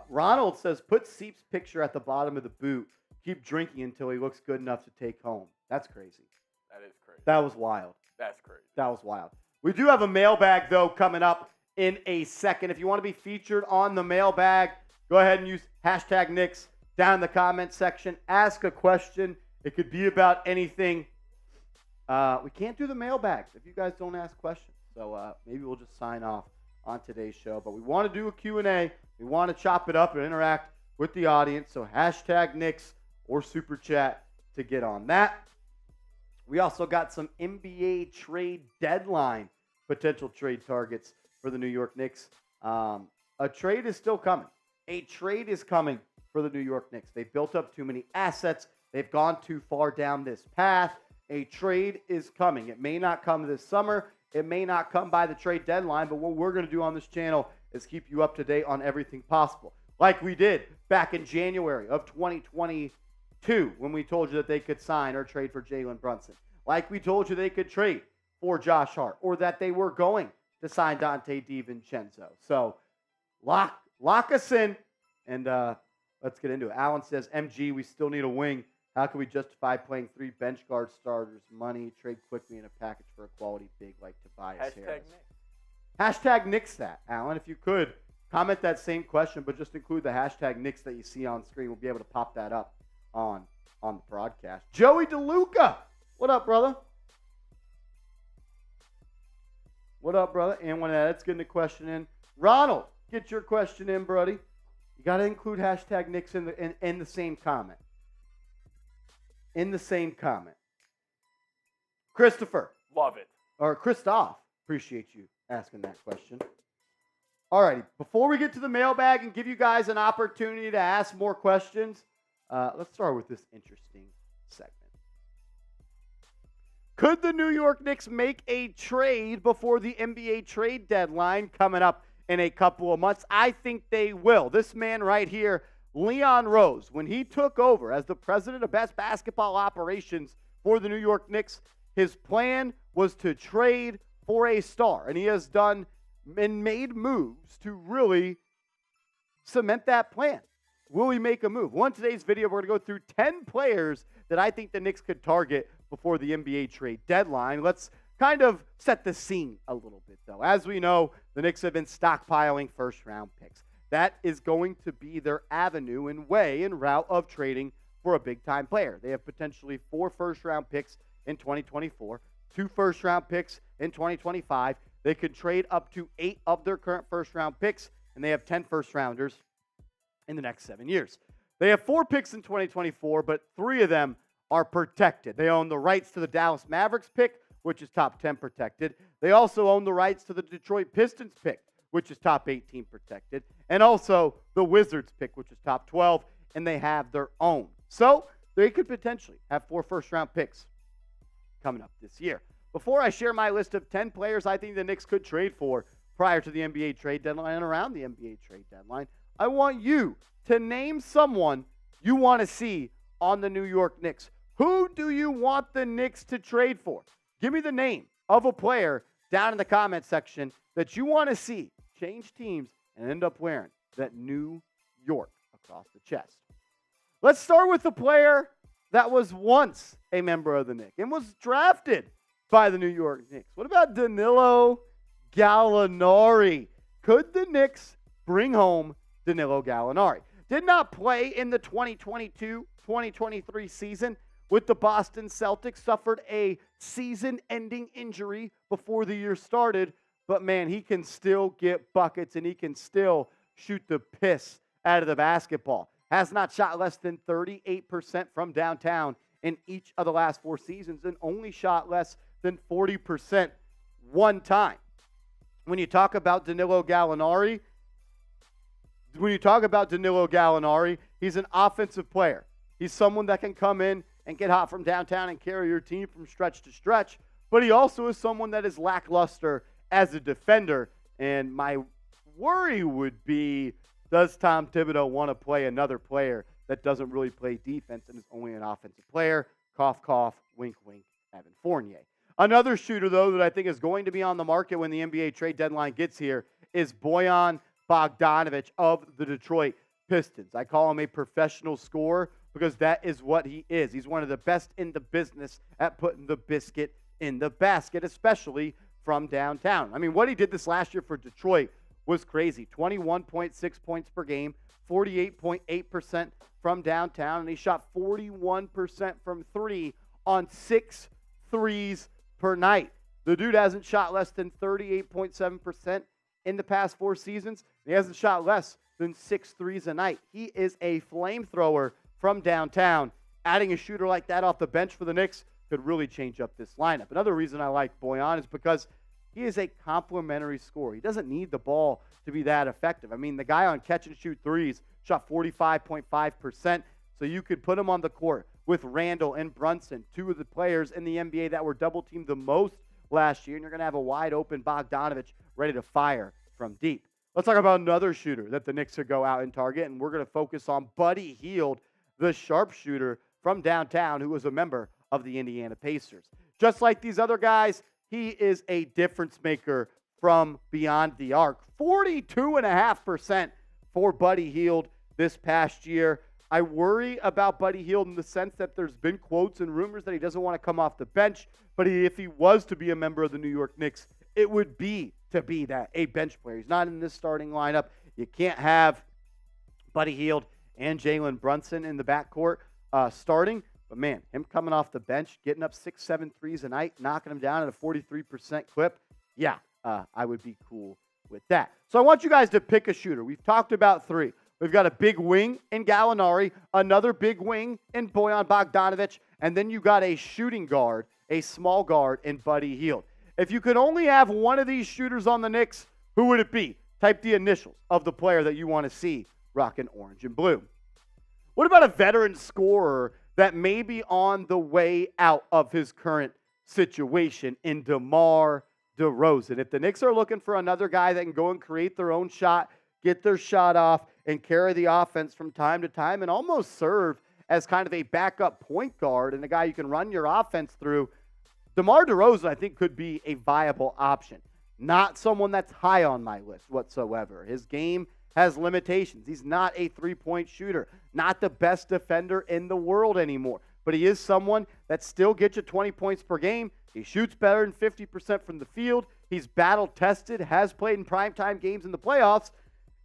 Ronald says, put Seep's picture at the bottom of the boot. Keep drinking until he looks good enough to take home. That's crazy. That is crazy. That was wild. That's crazy. That was wild. We do have a mailbag, though, coming up in a second. If you want to be featured on the mailbag, go ahead and use hashtag Knicks. down in the comment section. Ask a question. It could be about anything. We can't do the mailbags if you guys don't ask questions. So maybe we'll just sign off on today's show. But we want to do a Q&A. We want to chop it up and interact with the audience. So hashtag Knicks or Super Chat to get on that. We also got some NBA trade deadline potential trade targets for the New York Knicks. A trade is still coming. A trade is coming for the New York Knicks. They've built up too many assets. They've gone too far down this path. A trade is coming. It may not come this summer. It may not come by the trade deadline, but what we're going to do on this channel is keep you up to date on everything possible. Like we did back in January of 2022 when we told you that they could sign or trade for Jalen Brunson. Like we told you they could trade for Josh Hart or that they were going to sign Donte DiVincenzo. So lock us in and let's get into it. Alan says, MG, we still need a wing. How can we justify playing 3 bench guard starters, money, trade Quickley in a package for a quality big like Tobias Harris? Hashtag Knicks that, Alan. If you could, comment that same question, but just include the hashtag Knicks that you see on screen. We'll be able to pop that up on the broadcast. Joey DeLuca. What up, brother? What up, brother? And when that's getting the question in. Ronald, get your question in, buddy. You got to include hashtag Knicks in the same comment. In the same comment. Christopher. Love it. Or Christoph. Appreciate you asking that question. All righty. Before we get to the mailbag and give you guys an opportunity to ask more questions, let's start with this interesting segment. Could the New York Knicks make a trade before the NBA trade deadline coming up in a couple of months? I think they will. This man right here, Leon Rose, when he took over as the president of best basketball operations for the New York Knicks, his plan was to trade for a star. And he has done and made moves to really cement that plan. Will he make a move? Well, in today's video, we're going to go through 10 players that I think the Knicks could target before the NBA trade deadline. Let's kind of set the scene a little bit, though. As we know, the Knicks have been stockpiling first-round picks. That is going to be their avenue and way and route of trading for a big-time player. They have potentially 4 first-round picks in 2024, 2 first-round picks in 2025. They could trade up to 8 of their current first-round picks, and they have 10 first-rounders in the next 7 years. They have 4 picks in 2024, but 3 of them are protected. They own the rights to the Dallas Mavericks pick, which is top 10 protected. They also own the rights to the Detroit Pistons pick, which is top 18 protected, and also the Wizards pick, which is top 12, and they have their own. So they could potentially have 4 first-round picks coming up this year. Before I share my list of 10 players I think the Knicks could trade for prior to the NBA trade deadline and around the NBA trade deadline, I want you to name someone you want to see on the New York Knicks. Who do you want the Knicks to trade for? Give me the name of a player down in the comment section that you want to see change teams and end up wearing that New York across the chest. Let's start with the player that was once a member of the Knicks and was drafted by the New York Knicks. What about Danilo Gallinari? Could the Knicks bring home Danilo Gallinari? Did not play in the 2022-2023 season with the Boston Celtics, suffered a season-ending injury before the year started, but man, he can still get buckets and he can still shoot the piss out of the basketball. Has not shot less than 38% from downtown in each of the last 4 seasons and only shot less than 40% one time. When you talk about Danilo Gallinari, he's an offensive player. He's someone that can come in and get hot from downtown and carry your team from stretch to stretch, but he also is someone that is lackluster as a defender, and my worry would be, does Tom Thibodeau want to play another player that doesn't really play defense and is only an offensive player? Cough, cough, wink, wink, Evan Fournier. Another shooter, though, that I think is going to be on the market when the NBA trade deadline gets here is Bojan Bogdanovic of the Detroit Pistons. I call him a professional scorer because that is what he is. He's one of the best in the business at putting the biscuit in the basket, especially from downtown. I mean, what he did this last year for Detroit was crazy. 21.6 points per game, 48.8% from downtown, and he shot 41% from three on 6 threes per night. The dude hasn't shot less than 38.7% in the past 4 seasons. He hasn't shot less than 6 threes a night. He is a flamethrower from downtown. Adding a shooter like that off the bench for the Knicks could really change up this lineup. Another reason I like Bojan is because he is a complimentary scorer. He doesn't need the ball to be that effective. I mean, the guy on catch-and-shoot threes shot 45.5%, so you could put him on the court with Randle and Brunson, 2 of the players in the NBA that were double-teamed the most last year, and you're going to have a wide-open Bogdanovic ready to fire from deep. Let's talk about another shooter that the Knicks could go out and target, and we're going to focus on Buddy Hield, the sharpshooter from downtown who was a member of the Indiana Pacers. Just like these other guys, he is a difference maker from beyond the arc. 42.5% for Buddy Hield this past year. I worry about Buddy Hield in the sense that there's been quotes and rumors that he doesn't want to come off the bench, but if he was to be a member of the New York Knicks, it would be to be that, a bench player. He's not in this starting lineup. You can't have Buddy Hield and Jalen Brunson in the backcourt starting. But, man, him coming off the bench, getting up 6-7 threes a night, knocking them down at a 43% clip, yeah, I would be cool with that. So I want you guys to pick a shooter. We've talked about 3. We've got a big wing in Gallinari, another big wing in Bojan Bogdanovic, and then you got a shooting guard, a small guard in Buddy Hield. If you could only have one of these shooters on the Knicks, who would it be? Type the initials of the player that you want to see rocking orange and blue. What about a veteran scorer that may be on the way out of his current situation in DeMar DeRozan? If the Knicks are looking for another guy that can go and create their own shot, get their shot off, and carry the offense from time to time and almost serve as kind of a backup point guard and a guy you can run your offense through, DeMar DeRozan, I think, could be a viable option. Not someone that's high on my list whatsoever. His game has limitations. He's not a three-point shooter, not the best defender in the world anymore. But he is someone that still gets you 20 points per game. He shoots better than 50% from the field. He's battle-tested, has played in primetime games in the playoffs.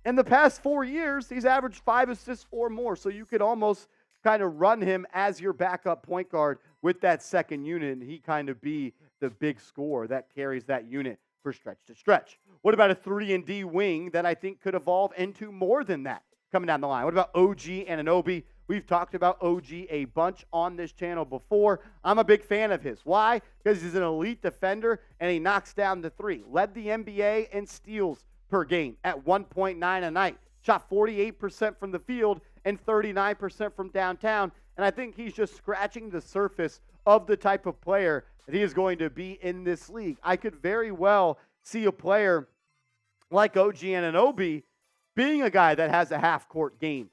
In the past 4 years, he's averaged 5 assists or more. So you could almost kind of run him as your backup point guard with that second unit, and he kind of be the big scorer that carries that unit for stretch to stretch. What about a 3-and-D wing that I think could evolve into more than that coming down the line? What about OG Anunoby? We've talked about OG a bunch on this channel before. I'm a big fan of his. Why? Because he's an elite defender, and he knocks down the 3. Led the NBA in steals per game at 1.9 a night. Shot 48% from the field and 39% from downtown. And I think he's just scratching the surface of the type of player that he is going to be in this league. I could very well see a player like OG Anunoby being a guy that has a half-court game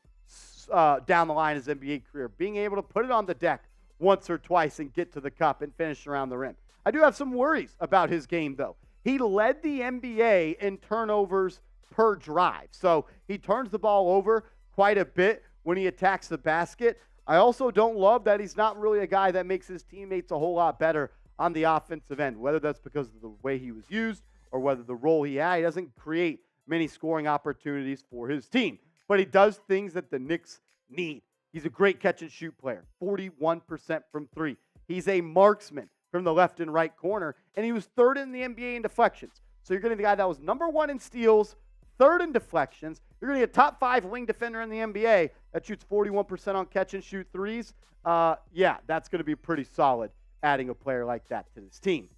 down the line in his NBA career, being able to put it on the deck once or twice and get to the cup and finish around the rim. I do have some worries about his game, though. He led the NBA in turnovers per drive. So he turns the ball over quite a bit when he attacks the basket. I also don't love that he's not really a guy that makes his teammates a whole lot better on the offensive end, whether that's because of the way he was used or whether the role he had. He doesn't create many scoring opportunities for his team, but he does things that the Knicks need. He's a great catch-and-shoot player, 41% from 3. He's a marksman from the left and right corner, and he was 3rd in the NBA in deflections. So you're getting the guy that was number 1 in steals, 3rd in deflections. You're going to get a top 5 wing defender in the NBA that shoots 41% on catch-and-shoot threes. Yeah, that's going to be pretty solid, adding a player like that to this team.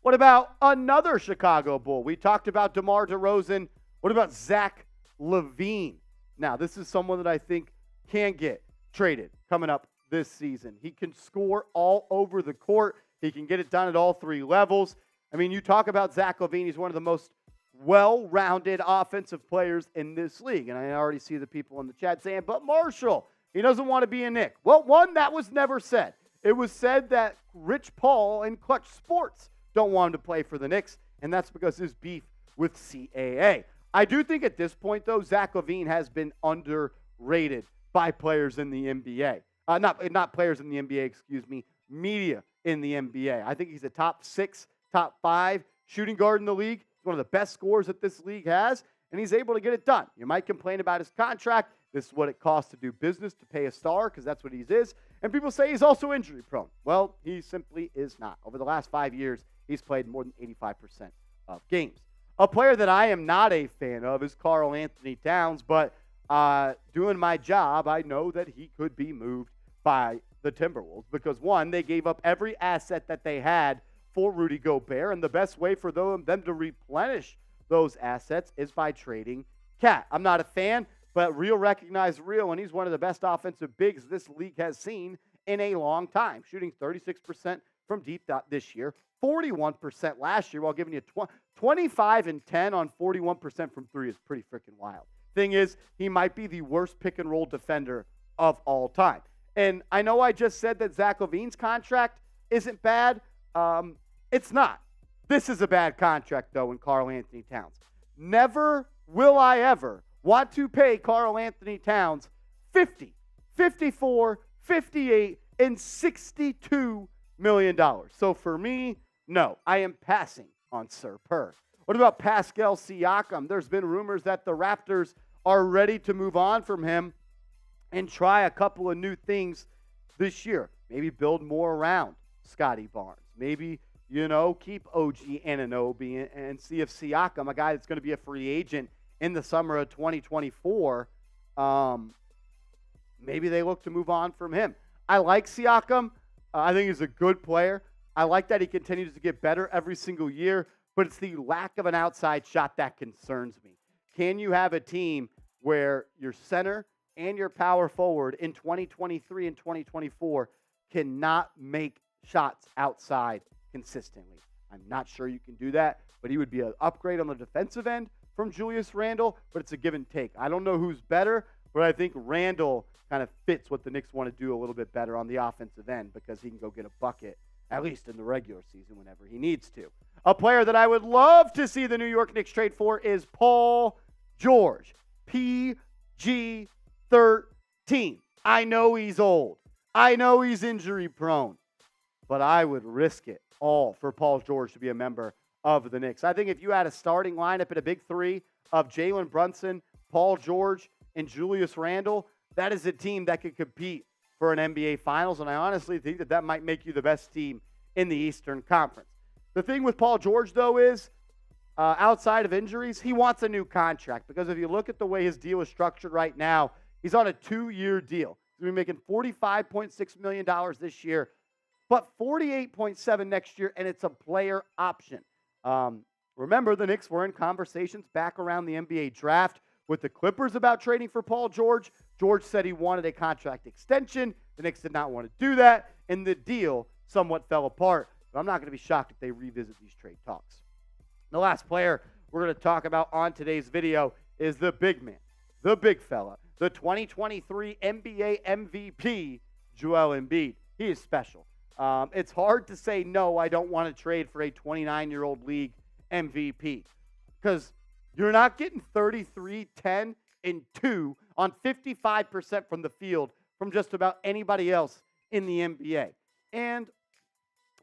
What about another Chicago Bull? We talked about DeMar DeRozan. What about Zach LaVine? Now, this is someone that I think can get traded coming up this season. He can score all over the court. He can get it done at all 3 levels. I mean, you talk about Zach LaVine. He's one of the most well-rounded offensive players in this league. And I already see the people in the chat saying, but Marshall, he doesn't want to be a Knick. Well, one, that was never said. It was said that Rich Paul and Clutch Sports don't want him to play for the Knicks, and that's because his beef with CAA. I do think at this point, though, Zach LaVine has been underrated by players in the NBA. Not players in the NBA, excuse me, media in the NBA. I think he's a top 6, top 5 shooting guard in the league. He's one of the best scorers that this league has. and he's able to get it done. You might complain about his contract. This is what it costs to do business, to pay a star, because that's what he is. And people say he's also injury prone. Well, he simply is not. Over the last 5 years, he's played more than 85% of games. A player that I am not a fan of is Karl Anthony Towns, but doing my job, I know that he could be moved by the Timberwolves because, one, they gave up every asset that they had for Rudy Gobert, and the best way for them to replenish those assets is by trading Cat. I'm not a fan, but real recognize real, and he's one of the best offensive bigs this league has seen in a long time, shooting 36% from deep this year, 41% last year, while giving you 25 and 10 on 41% from three is pretty freaking wild. Thing is, he might be the worst pick-and-roll defender of all time. And I know I just said that Zach LaVine's contract isn't bad. It's not. This is a bad contract, though, in Karl Anthony Towns. Never will I ever want to pay Karl Anthony Towns $50, $54, $58, and $62 million. So for me, no, I am passing on Sir Purr. What about Pascal Siakam? There's been rumors that the Raptors are ready to move on from him and try a couple of new things this year. Maybe build more around Scotty Barnes. Maybe, keep OG Anunoby and see if Siakam, a guy that's going to be a free agent in the summer of 2024, maybe they look to move on from him. I like Siakam. I think he's a good player. I like that he continues to get better every single year, but it's the lack of an outside shot that concerns me. Can you have a team where your center and your power forward in 2023 and 2024 cannot make shots outside consistently? I'm not sure you can do that, but he would be an upgrade on the defensive end from Julius Randle, but it's a give and take. I don't know who's better, but I think Randle kind of fits what the Knicks want to do a little bit better on the offensive end because he can go get a bucket, at least in the regular season, whenever he needs to. A player that I would love to see the New York Knicks trade for is Paul George, PG-13. I know he's old. I know he's injury prone, but I would risk it all for Paul George to be a member of the Knicks. I think if you had a starting lineup at a big three of Jalen, Brunson, Paul George, and Julius Randle, that is a team that could compete for an NBA Finals, and I honestly think that might make you the best team in the Eastern Conference. The thing with Paul George, though, is outside of injuries, he wants a new contract because if you look at the way his deal is structured right now, he's on a 2-year deal. He's going to be making $45.6 million this year, but $48.7 next year, and it's a player option. Remember, the Knicks were in conversations back around the NBA draft with the Clippers about trading for Paul George. George said he wanted a contract extension. The Knicks did not want to do that, and the deal somewhat fell apart. But I'm not going to be shocked if they revisit these trade talks. The last player we're going to talk about on today's video is the big man, the big fella, the 2023 NBA MVP, Joel Embiid. He is special. It's hard to say, no, I don't want to trade for a 29-year-old league MVP because you're not getting 33, 10, and 2 on 55% from the field from just about anybody else in the NBA. And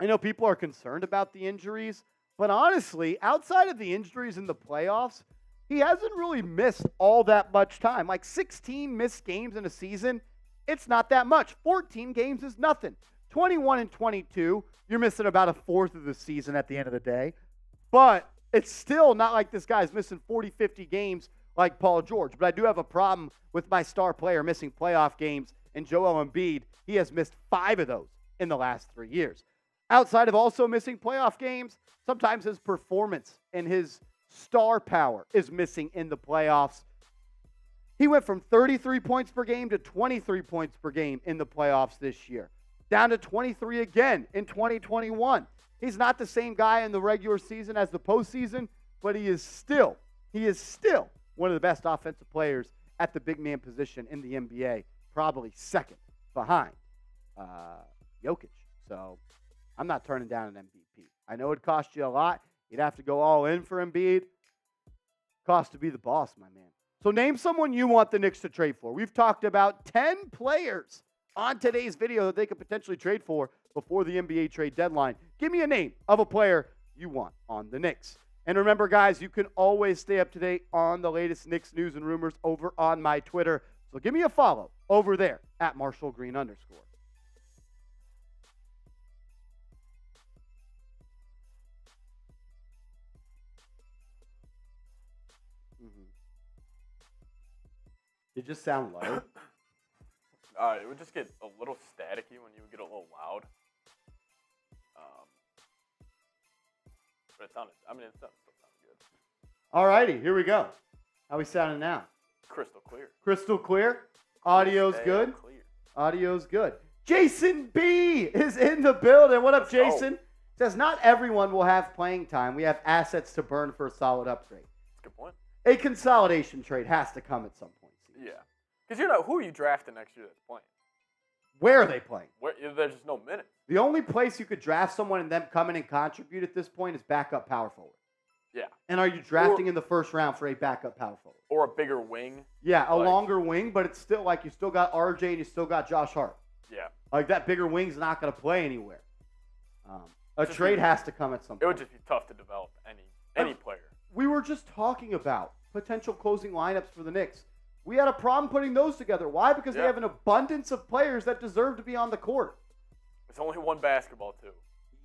I know people are concerned about the injuries, but honestly, outside of the injuries in the playoffs, he hasn't really missed all that much time. Like 16 missed games in a season, it's not that much. 14 games is nothing. 21 and 22, you're missing about a fourth of the season at the end of the day. But it's still not like this guy's missing 40, 50 games like Paul George. But I do have a problem with my star player missing playoff games, and Joel Embiid, he has missed 5 of those in the last 3 years. Outside of also missing playoff games, sometimes his performance and his star power is missing in the playoffs. He went from 33 points per game to 23 points per game in the playoffs this year, down to 23 again in 2021. He's not the same guy in the regular season as the postseason, but he is still one of the best offensive players at the big man position in the NBA, probably second behind Jokic. So I'm not turning down an MVP. I know it cost you a lot. You'd have to go all in for Embiid. Cost to be the boss, my man. So name someone you want the Knicks to trade for. We've talked about 10 players on today's video that they could potentially trade for before the NBA trade deadline. Give me a name of a player you want on the Knicks. And remember, guys, you can always stay up to date on the latest Knicks news and rumors over on my Twitter. So give me a follow over there at @MarshallGreen_. You just sound low. It would just get a little staticky when you would get a little loud. But it sounded still sounded good. All righty, here we go. How we sounding now? Crystal clear. Crystal clear. Audio's good. Clear. Audio's good. Jason B is in the building. What up, Let's go. Jason? Says not everyone will have playing time. We have assets to burn for a solid upgrade. That's a good point. A consolidation trade has to come at some point. Yeah. Because who are you drafting next year that's playing? Where are they playing? There's just no minutes. The only place you could draft someone and them come in and contribute at this point is backup power forward. Yeah. And are you drafting in the first round for a backup power forward? Or a bigger wing. Yeah, a longer wing, but it's still like you still got RJ and you still got Josh Hart. Yeah. Like that bigger wing's not going to play anywhere. A trade has to come at some point. It would just be tough to develop any player. We were just talking about potential closing lineups for the Knicks. We had a problem putting those together. Why? Because they have an abundance of players that deserve to be on the court. It's only one basketball, too.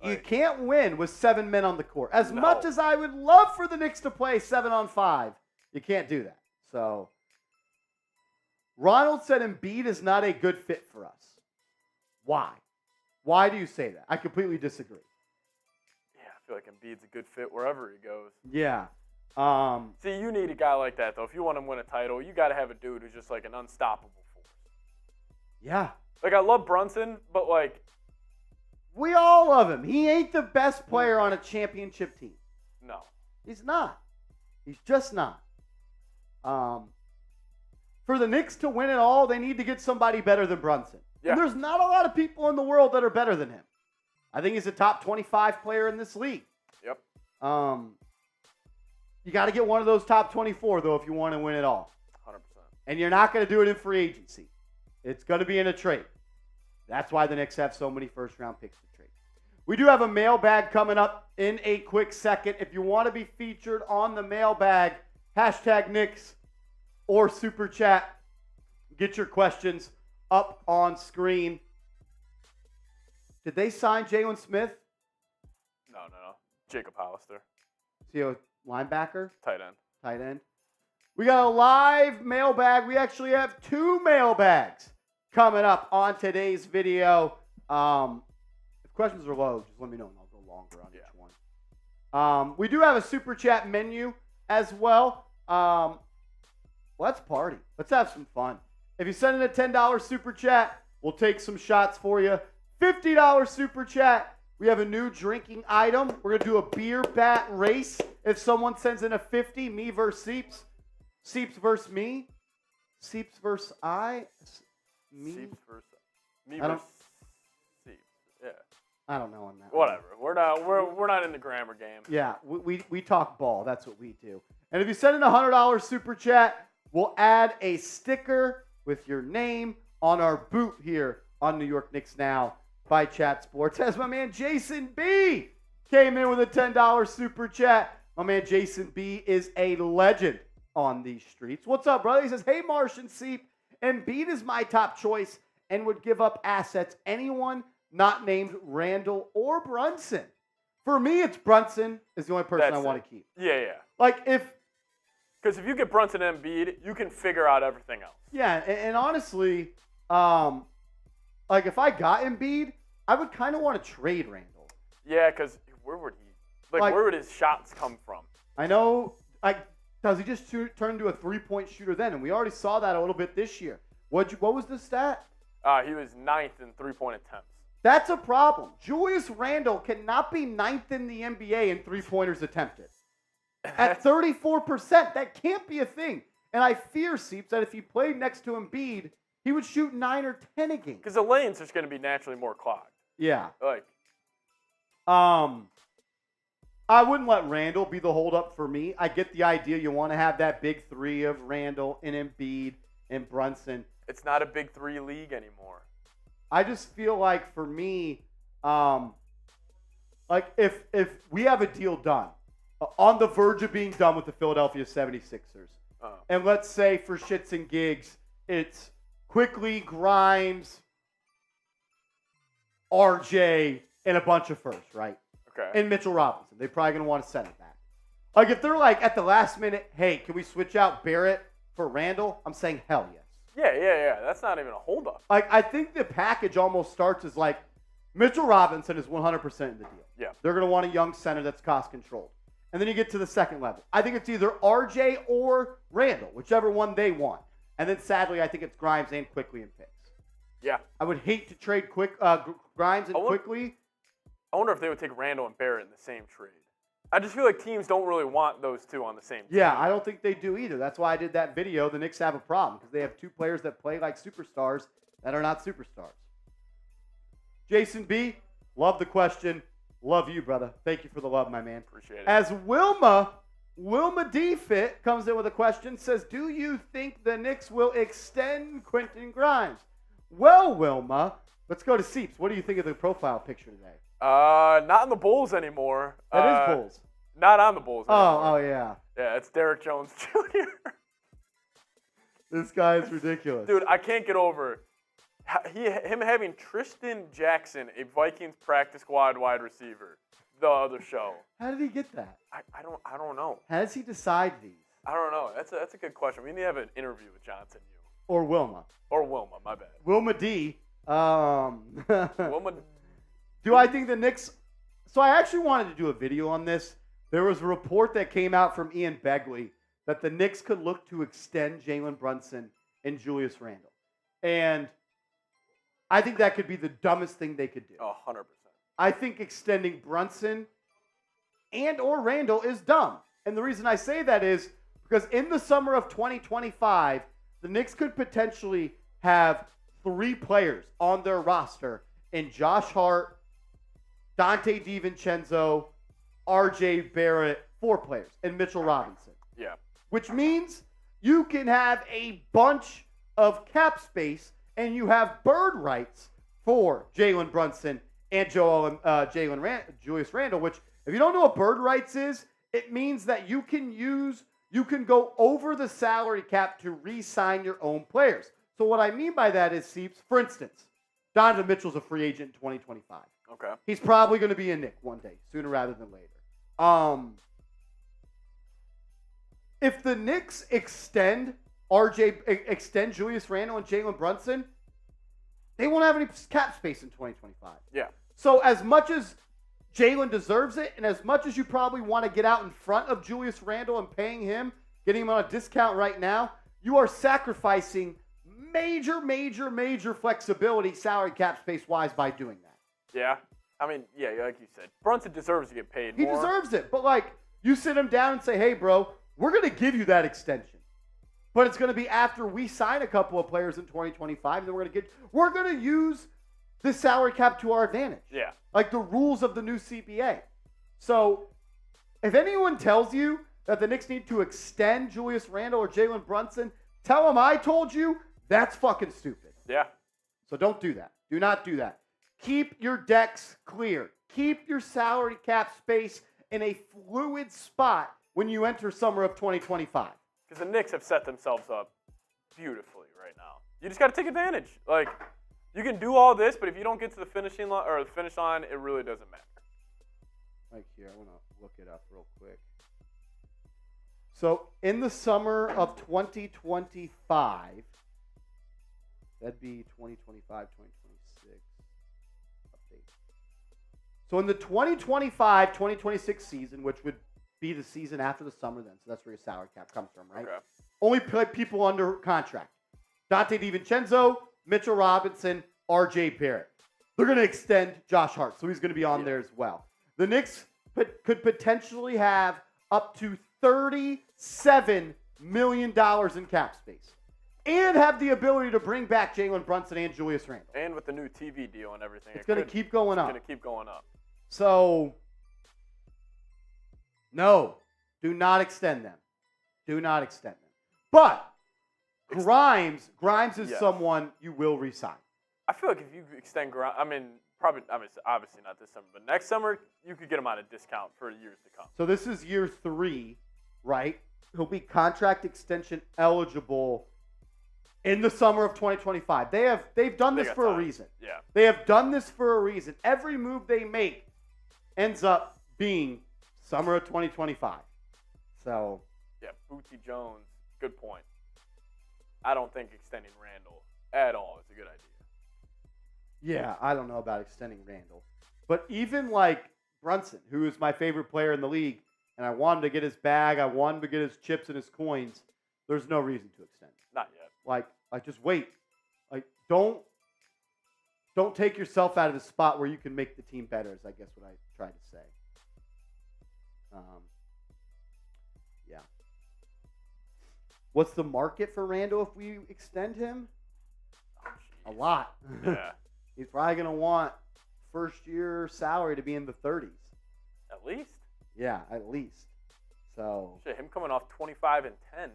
You can't win with 7 men on the court. As much as I would love for the Knicks to play 7-on-5, you can't do that. So, Ronald said Embiid is not a good fit for us. Why? Why do you say that? I completely disagree. Yeah, I feel like Embiid's a good fit wherever he goes. Yeah. See, you need a guy like that, though. If you want to win a title, you got to have a dude who's just like an unstoppable force. Yeah. Like, I love Brunson, but like... We all love him. He ain't the best player on a championship team. No. He's not. He's just not. For the Knicks to win it all, they need to get somebody better than Brunson. Yeah. And there's not a lot of people in the world that are better than him. I think he's a top 25 player in this league. Yep. You got to get one of those top 24, though, if you want to win it all. 100%. And you're not going to do it in free agency. It's going to be in a trade. That's why the Knicks have so many first-round picks to trade. We do have a mailbag coming up in a quick second. If you want to be featured on the mailbag, hashtag Knicks or Super Chat. Get your questions up on screen. Did they sign Jalen Smith? No. Jacob Hollister. See a linebacker? Tight end. We got a live mailbag. We actually have 2 mailbags coming up on today's video. If questions are low, just let me know and I'll go longer on each one. We do have a Super Chat menu as well. Let's party. Let's have some fun. If you send in a $10 Super Chat, we'll take some shots for you. $50 Super Chat. We have a new drinking item. We're going to do a beer bat race. If someone sends in a 50, me versus Seeps. Seeps versus me. Seeps versus I. Me. Seeps versus me versus Seeps. Yeah. I don't know on that. Whatever. We're not in the grammar game. Yeah, we talk ball. That's what we do. And if you send in a $100 Super Chat, we'll add a sticker with your name on our boot here on New York Knicks Now by Chat Sports. As my man Jason B came in with a $10 Super Chat. My man Jason B is a legend on these streets. What's up, brother? He says, hey, Marsh and Seep, Embiid is my top choice and would give up assets anyone not named Randle or Brunson. For me, it's Brunson is the only person I want to keep. Yeah. Like because if you get Brunson and Embiid, you can figure out everything else. Yeah, and honestly, like if I got Embiid, I would kind of want to trade Randle. Yeah, because where would he? Like where would his shots come from? I know. Does he just turn into a 3-point shooter then? And we already saw that a little bit this year. What was the stat? He was 9th in 3-point attempts. That's a problem. Julius Randle cannot be 9th in the NBA in 3-pointers attempted. At 34%, that can't be a thing. And I fear, Seeps, that if he played next to Embiid, he would shoot 9 or 10 a game. Because the lanes are going to be naturally more clogged. Yeah. Like. I wouldn't let Randle be the holdup for me. I get the idea you want to have that big 3 of Randle and Embiid and Brunson. It's not a big 3 league anymore. I just feel like for me, like if we have a deal done on the verge of being done with the Philadelphia 76ers. Oh. And let's say for shits and gigs, it's Quickley, Grimes, RJ, and a bunch of firsts, right? Okay. And Mitchell Robinson. They're probably going to want to send it back. Like, if they're like, at the last minute, hey, can we switch out Barrett for Randle? I'm saying hell yes. Yeah. That's not even a holdup. Like, I think the package almost starts as like, Mitchell Robinson is 100% in the deal. Yeah. They're going to want a young center that's cost controlled. And then you get to the second level. I think it's either RJ or Randle, whichever one they want. And then sadly, I think it's Grimes and Quickley and picks. Yeah. I would hate to trade Grimes and Quickley. I wonder if they would take Randle and Barrett in the same trade. I just feel like teams don't really want those two on the same team. Yeah, I don't think they do either. That's why I did that video. The Knicks have a problem because they have two players that play like superstars that are not superstars. Jason B, love the question. Love you, brother. Thank you for the love, my man. Appreciate it. As Wilma D Fit comes in with a question, says, do you think the Knicks will extend Quentin Grimes? Well, Wilma, let's go to Seeps. What do you think of the profile picture today? Not in the Bulls anymore. That is Bulls. Not on the Bulls anymore. Oh, yeah. Yeah, it's Derrick Jones Jr. This guy is ridiculous. Dude, I can't get over him having Tristan Jackson, a Vikings practice squad wide receiver, the other show. How did he get that? I don't know. How does he decide these? I don't know. That's a good question. We need to have an interview with Johnson. Or Wilma. Or Wilma, my bad. Wilma D. Wilma. Do I think the Knicks... So I actually wanted to do a video on this. There was a report that came out from Ian Begley that the Knicks could look to extend Jalen Brunson and Julius Randle. And I think that could be the dumbest thing they could do. 100%. I think extending Brunson and or Randle is dumb. And the reason I say that is because in the summer of 2025, the Knicks could potentially have 3 players on their roster in Josh Hart, Donte DiVincenzo, RJ Barrett, 4 players, and Mitchell Robinson. Yeah. Which means you can have a bunch of cap space and you have bird rights for Jalen Brunson and Julius Randle, which if you don't know what bird rights is, it means that you can go over the salary cap to re-sign your own players. So what I mean by that is, Seeps, for instance, Donovan Mitchell's a free agent in 2025. Okay. He's probably going to be a Knick one day, sooner rather than later. If the Knicks extend Julius Randle and Jalen Brunson, they won't have any cap space in 2025. Yeah. So as much as Jalen deserves it, and as much as you probably want to get out in front of Julius Randle and paying him, getting him on a discount right now, you are sacrificing major flexibility salary cap space-wise by doing that. Yeah. I mean, yeah, like you said, Brunson deserves to get paid more. He deserves it. But, like, you sit him down and say, hey, bro, we're going to give you that extension. But it's going to be after we sign a couple of players in 2025, and then we're going to use the salary cap to our advantage. Yeah. Like the rules of the new CBA. So, if anyone tells you that the Knicks need to extend Julius Randle or Jalen Brunson, tell them I told you. That's fucking stupid. Yeah. So don't do that. Do not do that. Keep your decks clear. Keep your salary cap space in a fluid spot when you enter summer of 2025. Because the Knicks have set themselves up beautifully right now. You just got to take advantage. Like, you can do all this, but if you don't get to the finishing line or the finish line, it really doesn't matter. Right here, I want to look it up real quick. So, in the summer of 2025, that'd be 2025, 2026 update. So, in the 2025-2026 season, which would be the season after the summer then, so that's where your salary cap comes from, right? Okay. Only play people under contract. Donte DiVincenzo, Mitchell Robinson, RJ Barrett. They're going to extend Josh Hart, so he's going to be on there as well. The Knicks could potentially have up to $37 million in cap space and have the ability to bring back Jalen Brunson and Julius Randle. And with the new TV deal and everything, it's going to keep going up. It's going to keep going up. So, no, do not extend them. Do not extend them. But Grimes is someone you will re-sign. I feel like if you extend Grimes, obviously not this summer, but next summer, you could get him on a discount for years to come. So this is year 3, right? He'll be contract extension eligible in the summer of 2025. They've done this for a reason. Yeah. They have done this for a reason. Every move they make ends up being summer of 2025. So. Yeah, Bootsy Jones, good point. I don't think extending Randle at all is a good idea. Yeah, I don't know about extending Randle. But even like Brunson, who is my favorite player in the league, and I want him to get his bag, I want him to get his chips and his coins, there's no reason to extend. Not yet. Like just wait. Like, don't take yourself out of the spot where you can make the team better, is I guess what I tried to say. Yeah. What's the market for Randle if we extend him? A lot. Yeah. He's probably going to want first-year salary to be in the 30s. At least? Yeah, at least. So. Shit, him coming off 25 and 10.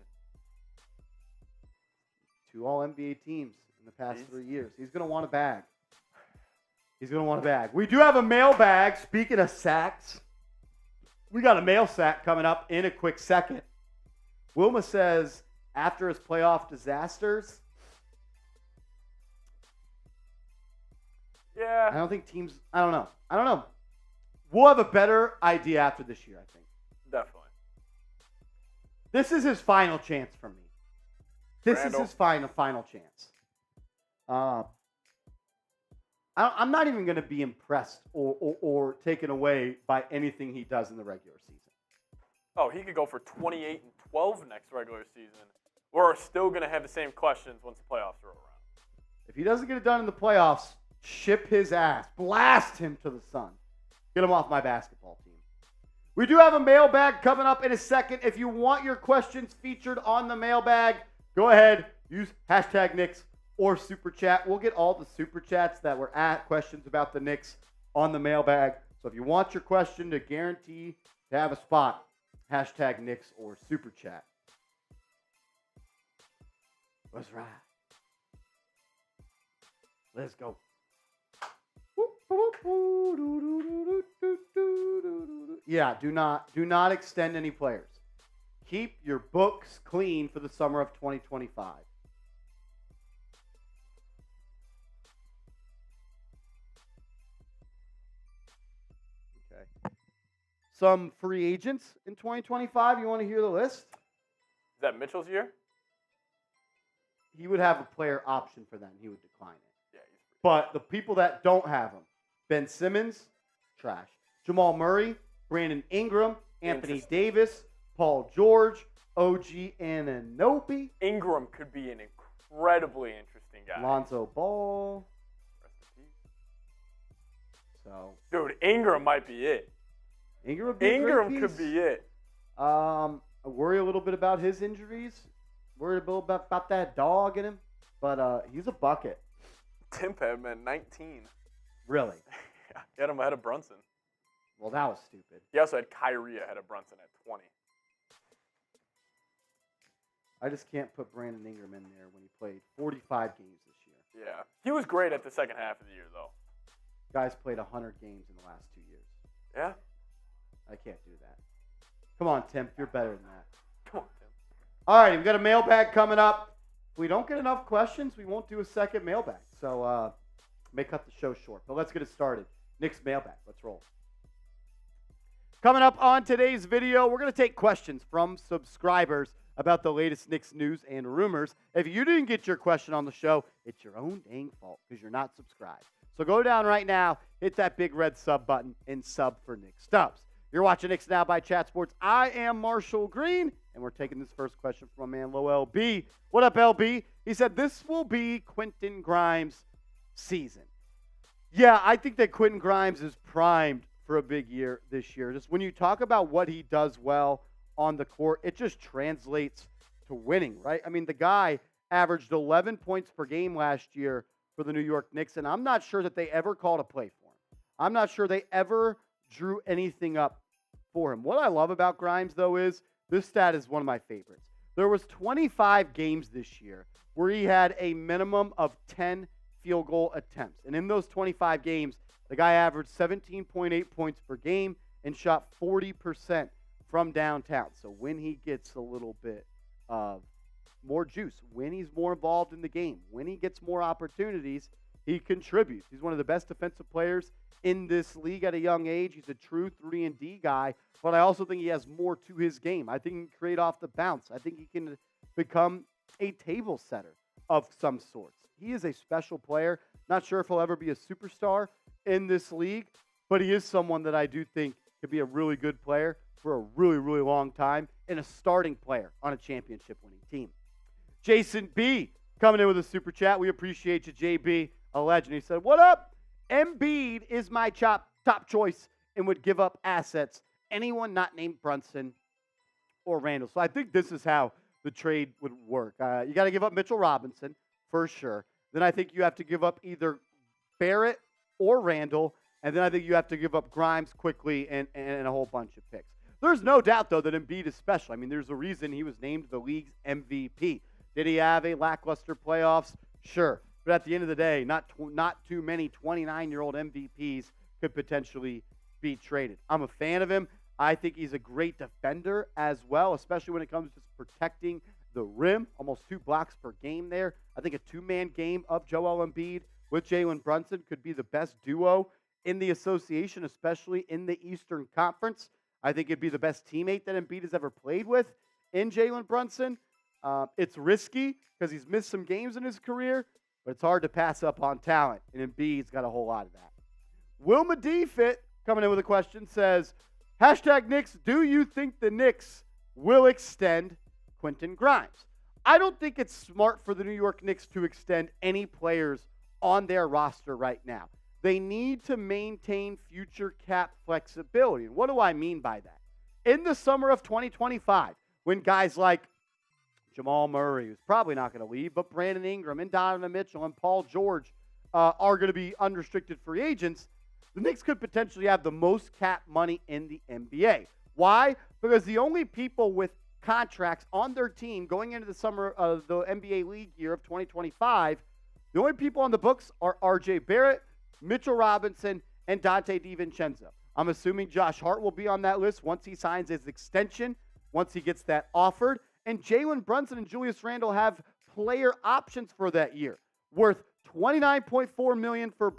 2 All-NBA teams in the past 3 years. He's going to want a bag. He's going to want a bag. We do have a mailbag. Speaking of sacks, we got a mail sack coming up in a quick second. Wilma says, after his playoff disasters, yeah. I don't know. We'll have a better idea after this year, I think. Definitely. This is his final chance for me. This Randle. is his final chance. I'm not even going to be impressed or taken away by anything he does in the regular season. Oh, he could go for 28 and 12 next regular season. We're still going to have the same questions once the playoffs are around. If he doesn't get it done in the playoffs, ship his ass. Blast him to the sun. Get him off my basketball team. We do have a mailbag coming up in a second. If you want your questions featured on the mailbag, go ahead. Use hashtag Knicks or Super Chat. We'll get all the Super Chats that were at questions about the Knicks on the mailbag. So if you want your question to guarantee to have a spot, hashtag Knicks or Super Chat. Let's ride. Let's go. Yeah, do not extend any players. Keep your books clean for the summer of 2025. Okay. Some free agents in 2025. You want to hear the list? Is that Mitchell's year? He would have a player option for them. He would decline it. Yeah. But the people that don't have him, Ben Simmons, trash. Jamal Murray, Brandon Ingram, Anthony Davis, Paul George, OG Anunoby. Ingram could be an incredibly interesting guy. Lonzo Ball. Rest in peace. So, dude, Ingram might be it. Ingram would be a great piece. Could be it. I worry a little bit about his injuries. Worried a little bit about that dog in him. But he's a bucket. Tim had him at 19. Really? Yeah, he had him ahead of Brunson. Well, that was stupid. He also had Kyrie ahead of Brunson at 20. I just can't put Brandon Ingram in there when he played 45 games this year. Yeah. He was great at the second half of the year, though. Guys played 100 games in the last 2 years. Yeah? I can't do that. Come on, Tim. You're better than that. Come on, Tim. All right, we've got a mailbag coming up. If we don't get enough questions, we won't do a second mailbag. So, may cut the show short. But let's get it started. Knicks mailbag. Let's roll. Coming up on today's video, we're going to take questions from subscribers about the latest Knicks news and rumors. If you didn't get your question on the show, it's your own dang fault because you're not subscribed. So go down right now, hit that big red sub button, and sub for Nick Stubbs. You're watching Knicks Now by Chat Sports. I am Marshall Green, and we're taking this first question from my man, Low LB. What up, LB? He said, this will be Quentin Grimes' season. Yeah, I think that Quentin Grimes is primed for a big year this year. Just when you talk about what he does well on the court, it just translates to winning, right? I mean, the guy averaged 11 points per game last year for the New York Knicks, and I'm not sure that they ever called a play for him. I'm not sure they ever drew anything up for him. What I love about Grimes, though, is this stat is one of my favorites. There was 25 games this year where he had a minimum of 10 field goal attempts. And in those 25 games, the guy averaged 17.8 points per game and shot 40% from downtown. So when he gets a little bit of more juice, when he's more involved in the game, when he gets more opportunities, he contributes. He's one of the best defensive players in this league at a young age. He's a true 3-and-D guy, but I also think he has more to his game. I think he can create off the bounce. I think he can become a table setter of some sorts. He is a special player. Not sure if he'll ever be a superstar in this league, but he is someone that I do think could be a really good player for a really, really long time and a starting player on a championship-winning team. Jason B. coming in with a super chat. We appreciate you, JB, a legend. He said, what up? Embiid is my top choice and would give up assets. Anyone not named Brunson or Randle. So I think this is how the trade would work. You got to give up Mitchell Robinson for sure. Then I think you have to give up either Barrett or Randle. And then I think you have to give up Grimes Quickley and a whole bunch of picks. There's no doubt, though, that Embiid is special. I mean, there's a reason he was named the league's MVP. Did he have a lackluster playoffs? Sure. But at the end of the day, not too many 29-year-old MVPs could potentially be traded. I'm a fan of him. I think he's a great defender as well, especially when it comes to protecting the rim. Almost 2 blocks per game there. I think a 2-man game of Joel Embiid with Jalen Brunson could be the best duo in the association, especially in the Eastern Conference. I think it'd be the best teammate that Embiid has ever played with in Jalen Brunson. It's risky because he's missed some games in his career, but it's hard to pass up on talent, and Embiid's got a whole lot of that. Wilma D. Fit, coming in with a question, says, #Knicks, do you think the Knicks will extend Quentin Grimes? I don't think it's smart for the New York Knicks to extend any players on their roster right now. They need to maintain future cap flexibility. And what do I mean by that? In the summer of 2025, when guys like Jamal Murray, who's probably not going to leave, but Brandon Ingram and Donovan Mitchell and Paul George are going to be unrestricted free agents, the Knicks could potentially have the most cap money in the NBA. Why? Because the only people with contracts on their team going into the summer of the NBA league year of 2025, the only people on the books are RJ Barrett, Mitchell Robinson, and Donte DiVincenzo. I'm assuming Josh Hart will be on that list once he signs his extension, once he gets that offered. And Jalen Brunson and Julius Randle have player options for that year, worth $29.4 million for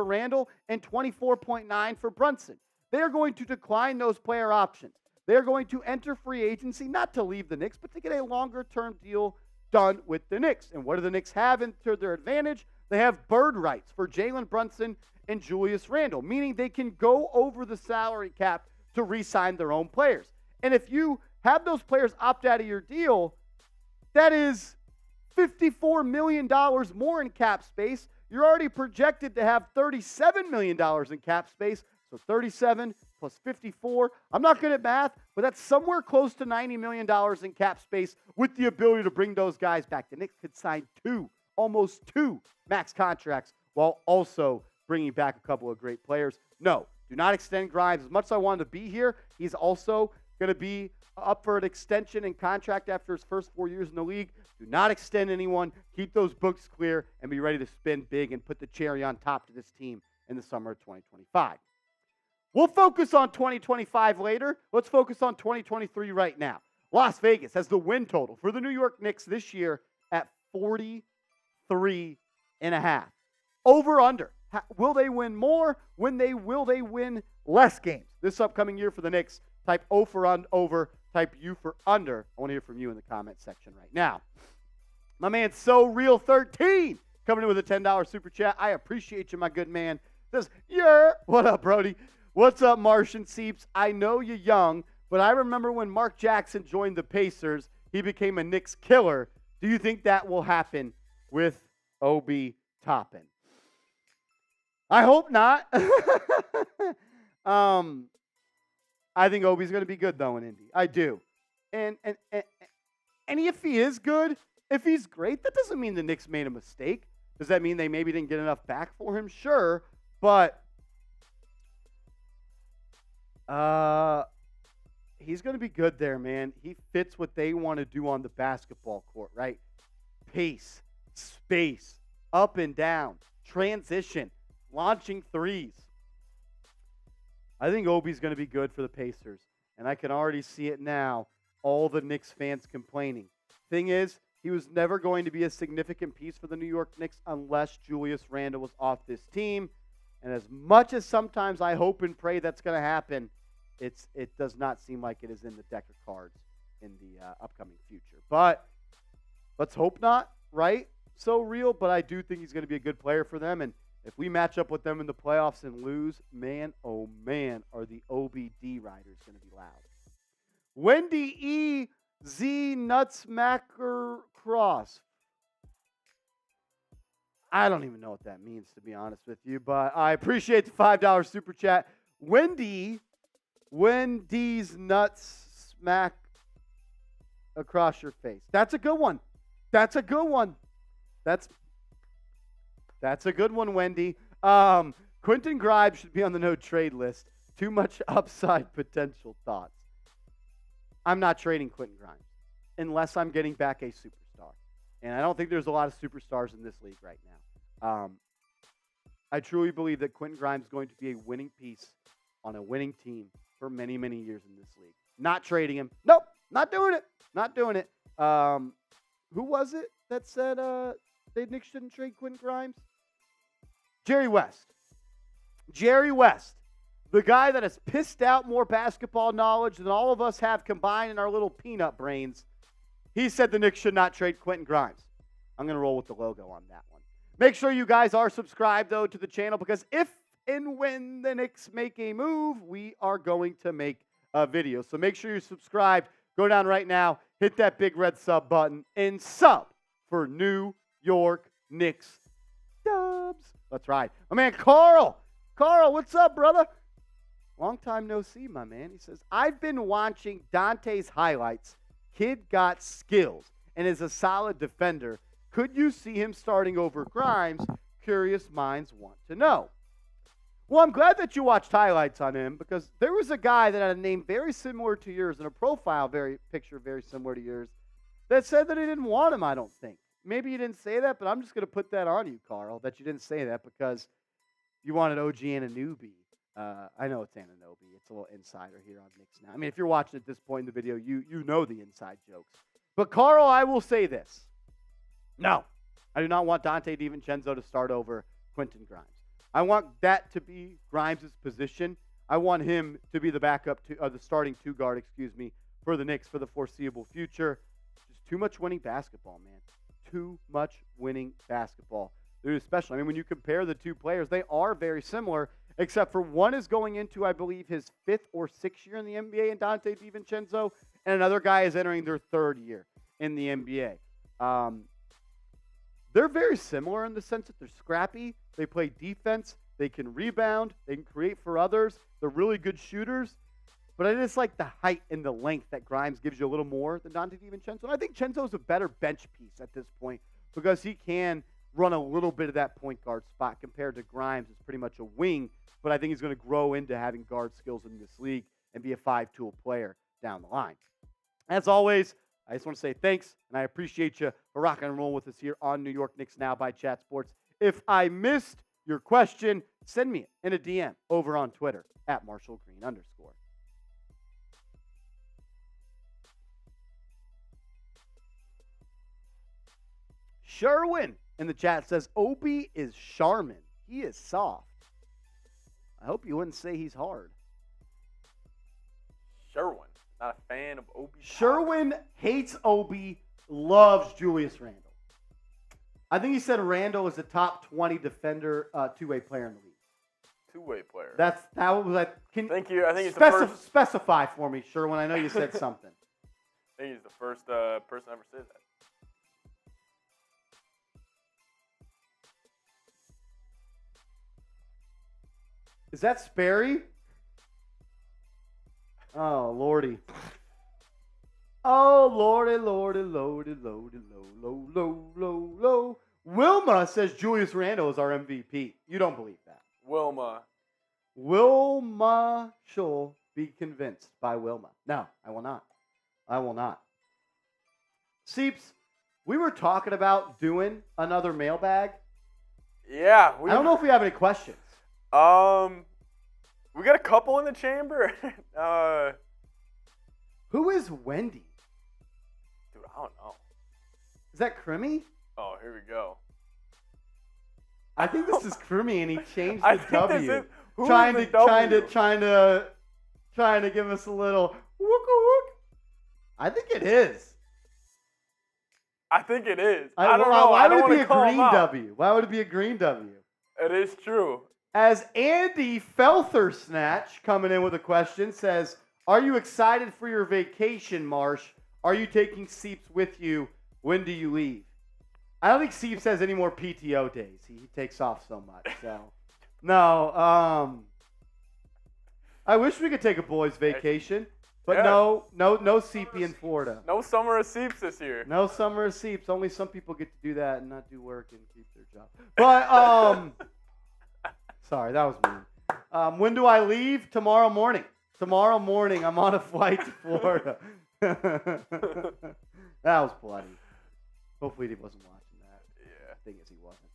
Randle, and $24.9 million for Brunson. They're going to decline those player options. They're going to enter free agency, not to leave the Knicks, but to get a longer-term deal done with the Knicks. And what do the Knicks have to their advantage? They have bird rights for Jalen Brunson and Julius Randle, meaning they can go over the salary cap to re-sign their own players. And if you have those players opt out of your deal, that is $54 million more in cap space. You're already projected to have $37 million in cap space. So 37 plus 54. I'm not good at math, but that's somewhere close to $90 million in cap space with the ability to bring those guys back. The Knicks could sign almost two max contracts while also bringing back a couple of great players. No, do not extend Grimes. As much as I wanted to be here, he's also going to be up for an extension and contract after his first 4 years in the league. Do not extend anyone. Keep those books clear and be ready to spin big and put the cherry on top to this team in the summer of 2025. We'll focus on 2025 later. Let's focus on 2023 right now. Las Vegas has the win total for the New York Knicks this year at 43.5. Over under. Will they win more? Will they win less games this upcoming year for the Knicks? Type O for over, type U for under. I want to hear from you in the comment section right now. My man So Real 13 coming in with a $10 super chat. I appreciate you, my good man. Says, yeah, what up, Brody? What's up, Martian Seeps? I know you're young, but I remember when Mark Jackson joined the Pacers, he became a Knicks killer. Do you think that will happen with Obi Toppin? I hope not. I think Obi's going to be good, though, in Indy. I do. And if he is good, if he's great, that doesn't mean the Knicks made a mistake. Does that mean they maybe didn't get enough back for him? Sure. But he's going to be good there, man. He fits what they want to do on the basketball court, right? Pace, space, up and down, transition, launching threes. I think Obi's going to be good for the Pacers, and I can already see it now, all the Knicks fans complaining. Thing is, he was never going to be a significant piece for the New York Knicks unless Julius Randle was off this team. And as much as sometimes I hope and pray that's going to happen, it does not seem like it is in the deck of cards in the upcoming future. But let's hope not, right? So real, but I do think he's going to be a good player for them. And if we match up with them in the playoffs and lose, man, oh man, are the OBD riders going to be loud. Wendy E. Z. Nutsmacker Cross. I don't even know what that means, to be honest with you, but I appreciate the $5 super chat. Wendy's nuts smack across your face. That's a good one. That's a good one. That's a good one, Wendy. Quentin Grimes should be on the no trade list. Too much upside potential thoughts. I'm not trading Quentin Grimes unless I'm getting back a superstar. And I don't think there's a lot of superstars in this league right now. I truly believe that Quentin Grimes is going to be a winning piece on a winning team for many, many years in this league. Not trading him. Nope, not doing it. Not doing it. Who was it that said the Knicks shouldn't trade Quentin Grimes? Jerry West. Jerry West. The guy that has pissed out more basketball knowledge than all of us have combined in our little peanut brains. He said the Knicks should not trade Quentin Grimes. I'm going to roll with the logo on that one. Make sure you guys are subscribed, though, to the channel, because if and when the Knicks make a move, we are going to make a video. So make sure you're subscribed. Go down right now, hit that big red sub button, and sub for New York Knicks dubs. That's right. My man, Carl. Carl, what's up, brother? Long time no see, my man. He says, I've been watching Donte's highlights. Kid got skills and is a solid defender. Could you see him starting over Grimes? Curious minds want to know. Well, I'm glad that you watched highlights on him, because there was a guy that had a name very similar to yours and a profile picture very similar to yours that said that he didn't want him, I don't think. Maybe you didn't say that, but I'm just going to put that on you, Carl, that you didn't say that because you wanted OG Anunoby. I know it's Anunoby. It's a little insider here on Knicks Now. I mean, if you're watching at this point in the video, you know the inside jokes. But, Carl, I will say this. No, I do not want Donte DiVincenzo to start over Quentin Grimes. I want that to be Grimes' position. I want him to be the backup, the starting two guard, for the Knicks for the foreseeable future. Just too much winning basketball, man. Too much winning basketball. Dude, especially, I mean, when you compare the two players, they are very similar, except for one is going into, I believe, his 5th or 6th year in the NBA in Donte DiVincenzo, and another guy is entering their 3rd year in the NBA. They're very similar in the sense that they're scrappy. They play defense. They can rebound. They can create for others. They're really good shooters. But I just like the height and the length that Grimes gives you a little more than Donte DiVincenzo. And I think Cenzo's a better bench piece at this point because he can run a little bit of that point guard spot compared to Grimes. It's pretty much a wing, but I think he's going to grow into having guard skills in this league and be a 5-tool player down the line. As always, I just want to say thanks, and I appreciate you for rocking and rolling with us here on New York Knicks Now by Chat Sports. If I missed your question, send me it in a DM over on Twitter at @MarshallGreen_. Sherwin in the chat says, Obi is Charmin. He is soft. I hope you wouldn't say he's hard. Sherwin. Not a fan of Obi. Sherwin hates Obi, loves Julius Randle. I think he said Randle is a top 20 defender, two-way player in the league. Two-way player. That was like. Thank you. I think it's the first. Specify for me, Sherwin. I know you said something. I think he's the first person to ever say that. Is that Sperry? Oh, Lordy. Oh, Lordy, Lordy, Lordy, Lordy, low. Wilma says Julius Randle is our MVP. You don't believe that. Wilma shall be convinced by Wilma. No, I will not. I will not. Seeps, we were talking about doing another mailbag, Yeah. I don't know if we have any questions. We got a couple in the chamber. Who is Wendy? Dude, I don't know. Is that Crimmy? Oh, here we go. I think this is Crimmy, and he changed I the think W. this is, who trying is to the trying to give us a little wook. I think it is. I think it is. I don't know. know. Why I would don't it be a wanna call green him out. W? Why would it be a green W? It is true. As Andy Felther Snatch coming in with a question says, "Are you excited for your vacation, Marsh? Are you taking Seeps with you? When do you leave?" I don't think Seeps has any more PTO days. He takes off so much. So, no. I wish we could take a boys' vacation, but Yeah. no Seepy in Florida. No summer of Seeps this year. No summer of Seeps. Only some people get to do that and not do work and keep their job. But sorry, that was mean. When do I leave? Tomorrow morning. Tomorrow morning, I'm on a flight to Florida. That was bloody. Hopefully he wasn't watching that. Yeah. Thing is, he wasn't.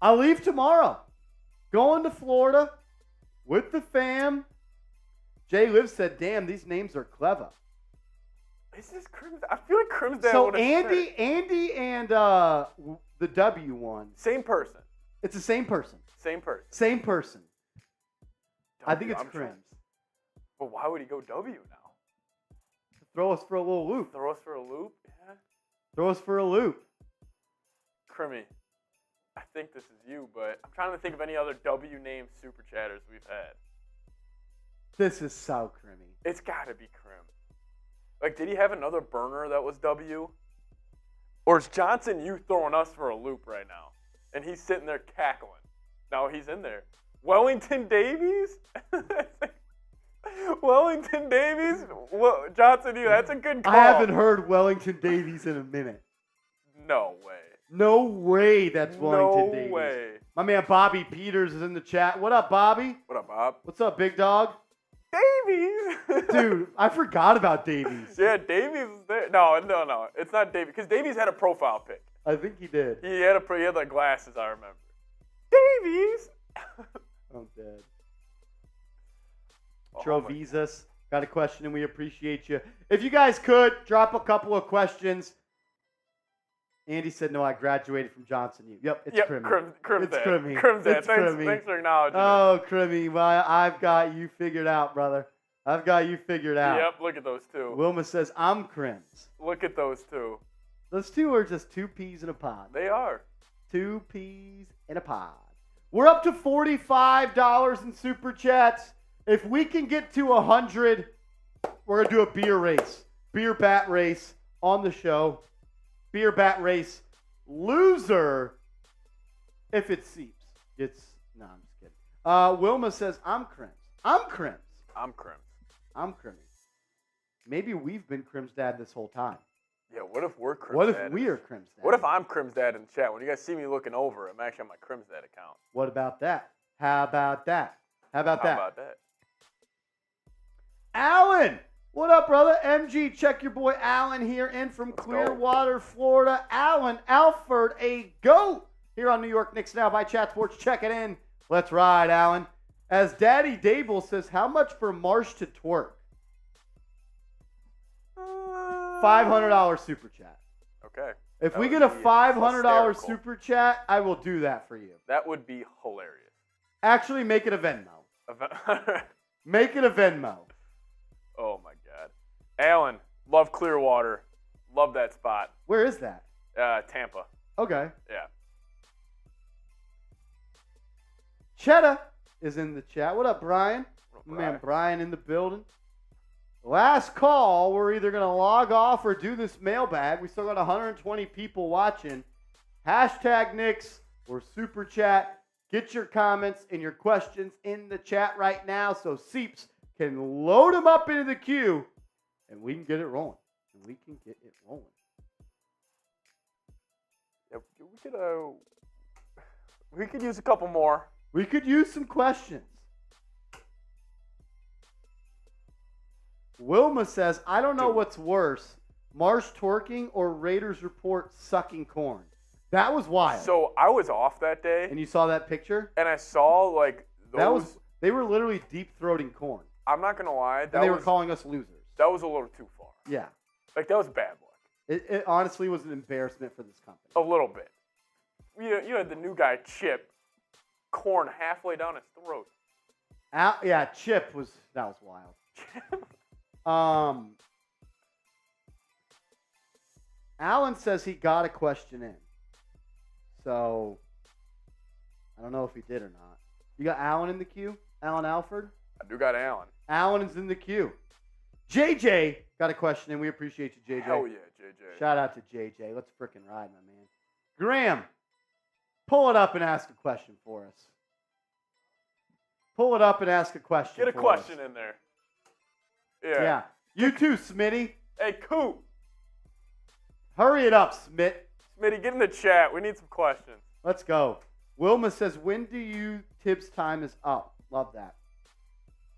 I leave tomorrow. Going to Florida with the fam. Jay Liv said, "Damn, these names are clever." Is this Crim's? I feel like Crim's dad So would have Andy and the W one. Same person. It's the same person. Same person. Same person. I think it's I'm sure. Crims. But why would he go W now? Throw us for a little loop. Throw us for a loop? Yeah. Throw us for a loop. Crimmy, I think this is you, but I'm trying to think of any other W named super chatters we've had. This is so Crimmy. It's got to be Crim. Like, did he have another burner that was W? Or is Johnson you throwing us for a loop right now? And he's sitting there cackling. No, he's in there. Wellington Davies? Wellington Davies? Well, Johnson, that's a good call. I haven't heard Wellington Davies in a minute. No way. No way that's Wellington Davies. No way. My man Bobby Peters is in the chat. What up, Bobby? What up, Bob? What's up, big dog? Davies! Dude, I forgot about Davies. Yeah, Davies is there. No. It's not Davies. Because Davies had a profile pic. I think he did. He had like glasses, I remember. Davies! I'm dead. Oh, Trovisas got a question, and we appreciate you. If you guys could, drop a couple of questions. Andy said, "No, I graduated from Johnson U." Yep, it's Crimmy. Crim's it's dad. Crimmy. Crim's dad. It's Thanks Crimmy. for acknowledging it. Oh, Crimmy. Well, I've got you figured out, brother. I've got you figured out. Yep, look at those two. Wilma says, "I'm Crims." Look at those two. Those two are just two peas in a pod. They are. 2 peas in a pod. We're up to $45 in super chats. If we can get to 100, we're going to do a beer race. Beer bat race on the show. Beer bat race. Loser, if it seeps. No, I'm just kidding. Wilma says, "I'm Crims." I'm Crims. I'm Crim. I'm Crimmy. Maybe we've been Crim's dad this whole time. Yeah, what if we're Crim's What dad? if we are Crim's dad? What if I'm Crim's dad in the chat? When you guys see me looking over, I'm actually on my Crim's dad account. What about that? How about that? How about that? How about that? Alan, what up, brother? MG, check your boy Alan here in from Let's Clearwater, Florida. Alan Alford, a GOAT here on New York Knicks Now by Chat Sports. Check it in. Let's ride, Alan. As Daddy Dable says, how much for Marsh to twerk? $500 super chat. Okay. If That we would get a be $500 hysterical. super chat, I will do that for you. That would be hilarious. Actually, make it a Venmo. Make it a Venmo. Oh my God. Alan, love Clearwater. Love that spot. Where is that? Tampa. Okay. Yeah. Cheddar is in the chat. What up, Brian? What up, Man, Brian in the building. Last call. We're either going to log off or do this mailbag. We still got 120 people watching. Hashtag Knicks or Super Chat. Get your comments and your questions in the chat right now so Seeps can load them up into the queue and we can get it rolling. Yeah, we could use a couple more. We could use some questions. Wilma says, "I don't know what's worse, Marsh twerking or Raiders report sucking corn." That was wild. So I was off that day. And you saw that picture? And I saw, like, those. They were literally deep-throating corn. I'm not going to lie. And they were calling us losers. That was a little too far. Yeah. Like, that was bad luck. It honestly was an embarrassment for this company. A little bit. You had the new guy, Chip, corn halfway down his throat. Yeah, Chip that was wild. Alan says he got a question in. So, I don't know if he did or not. You got Alan in the queue? Alan Alford? I do got Alan. Alan is in the queue. JJ got a question in. We appreciate you, JJ. Hell yeah, JJ. Shout out to JJ. Let's frickin' ride, my man. Graham, pull it up and ask a question for us. Pull it up and ask a question. Get a question in there. Yeah. You too, Smitty. Hey, Coop. Hurry it up, Smit. Smitty, get in the chat. We need some questions. Let's go. Wilma says, when do you Tibbs time is up? Love that.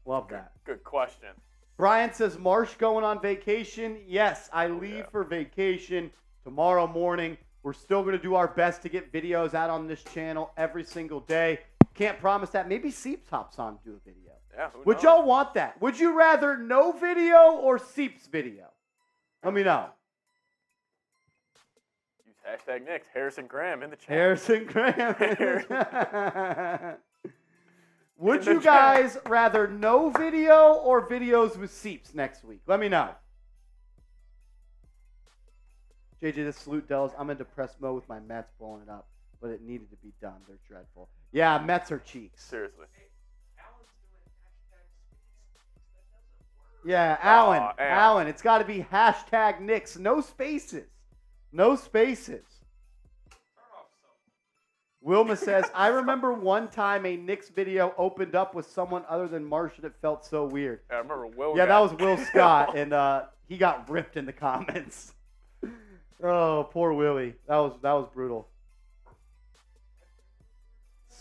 Love that. Good question. Brian says, Marsh going on vacation? Yes, I leave for vacation tomorrow morning. We're still going to do our best to get videos out on this channel every single day. Can't promise that. Maybe Seeps hops on to do a video. Yeah, Would y'all want that? Would you rather no video or Seeps video? Let me know. Use hashtag Knicks. Harrison Graham in the chat. Harrison Graham. Would you guys rather no video or videos with Seeps next week? Let me know. JJ, this salute Dells. I'm in depressed mode with my Mets blowing it up, but it needed to be done. They're dreadful. Yeah, Mets are cheeks. Seriously. Yeah, Alan. It's got to be hashtag Knicks. No spaces. No spaces. Wilma says, I remember one time a Knicks video opened up with someone other than Marsh and it felt so weird. Yeah, I remember Will. Yeah, that was Will Scott, and he got ripped in the comments. Oh, poor Willie. That was brutal.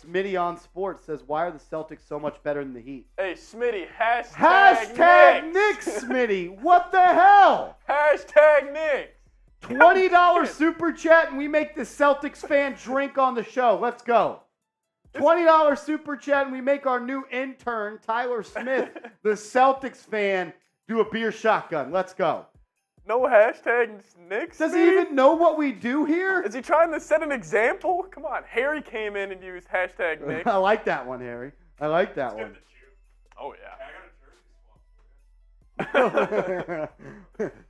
Smitty on Sports says, why are the Celtics so much better than the Heat? Hey, Smitty, hashtag Knicks, Smitty. What the hell? Hashtag Knicks. $20 super chat and we make the Celtics fan drink on the show. Let's go. $20 super chat and we make our new intern, Tyler Smith, the Celtics fan, do a beer shotgun. Let's go. No hashtag Knicks? Does he even know what we do here? Is he trying to set an example? Come on. Harry came in and used hashtag Knicks. I like that one, Harry. I like that one. Oh, yeah.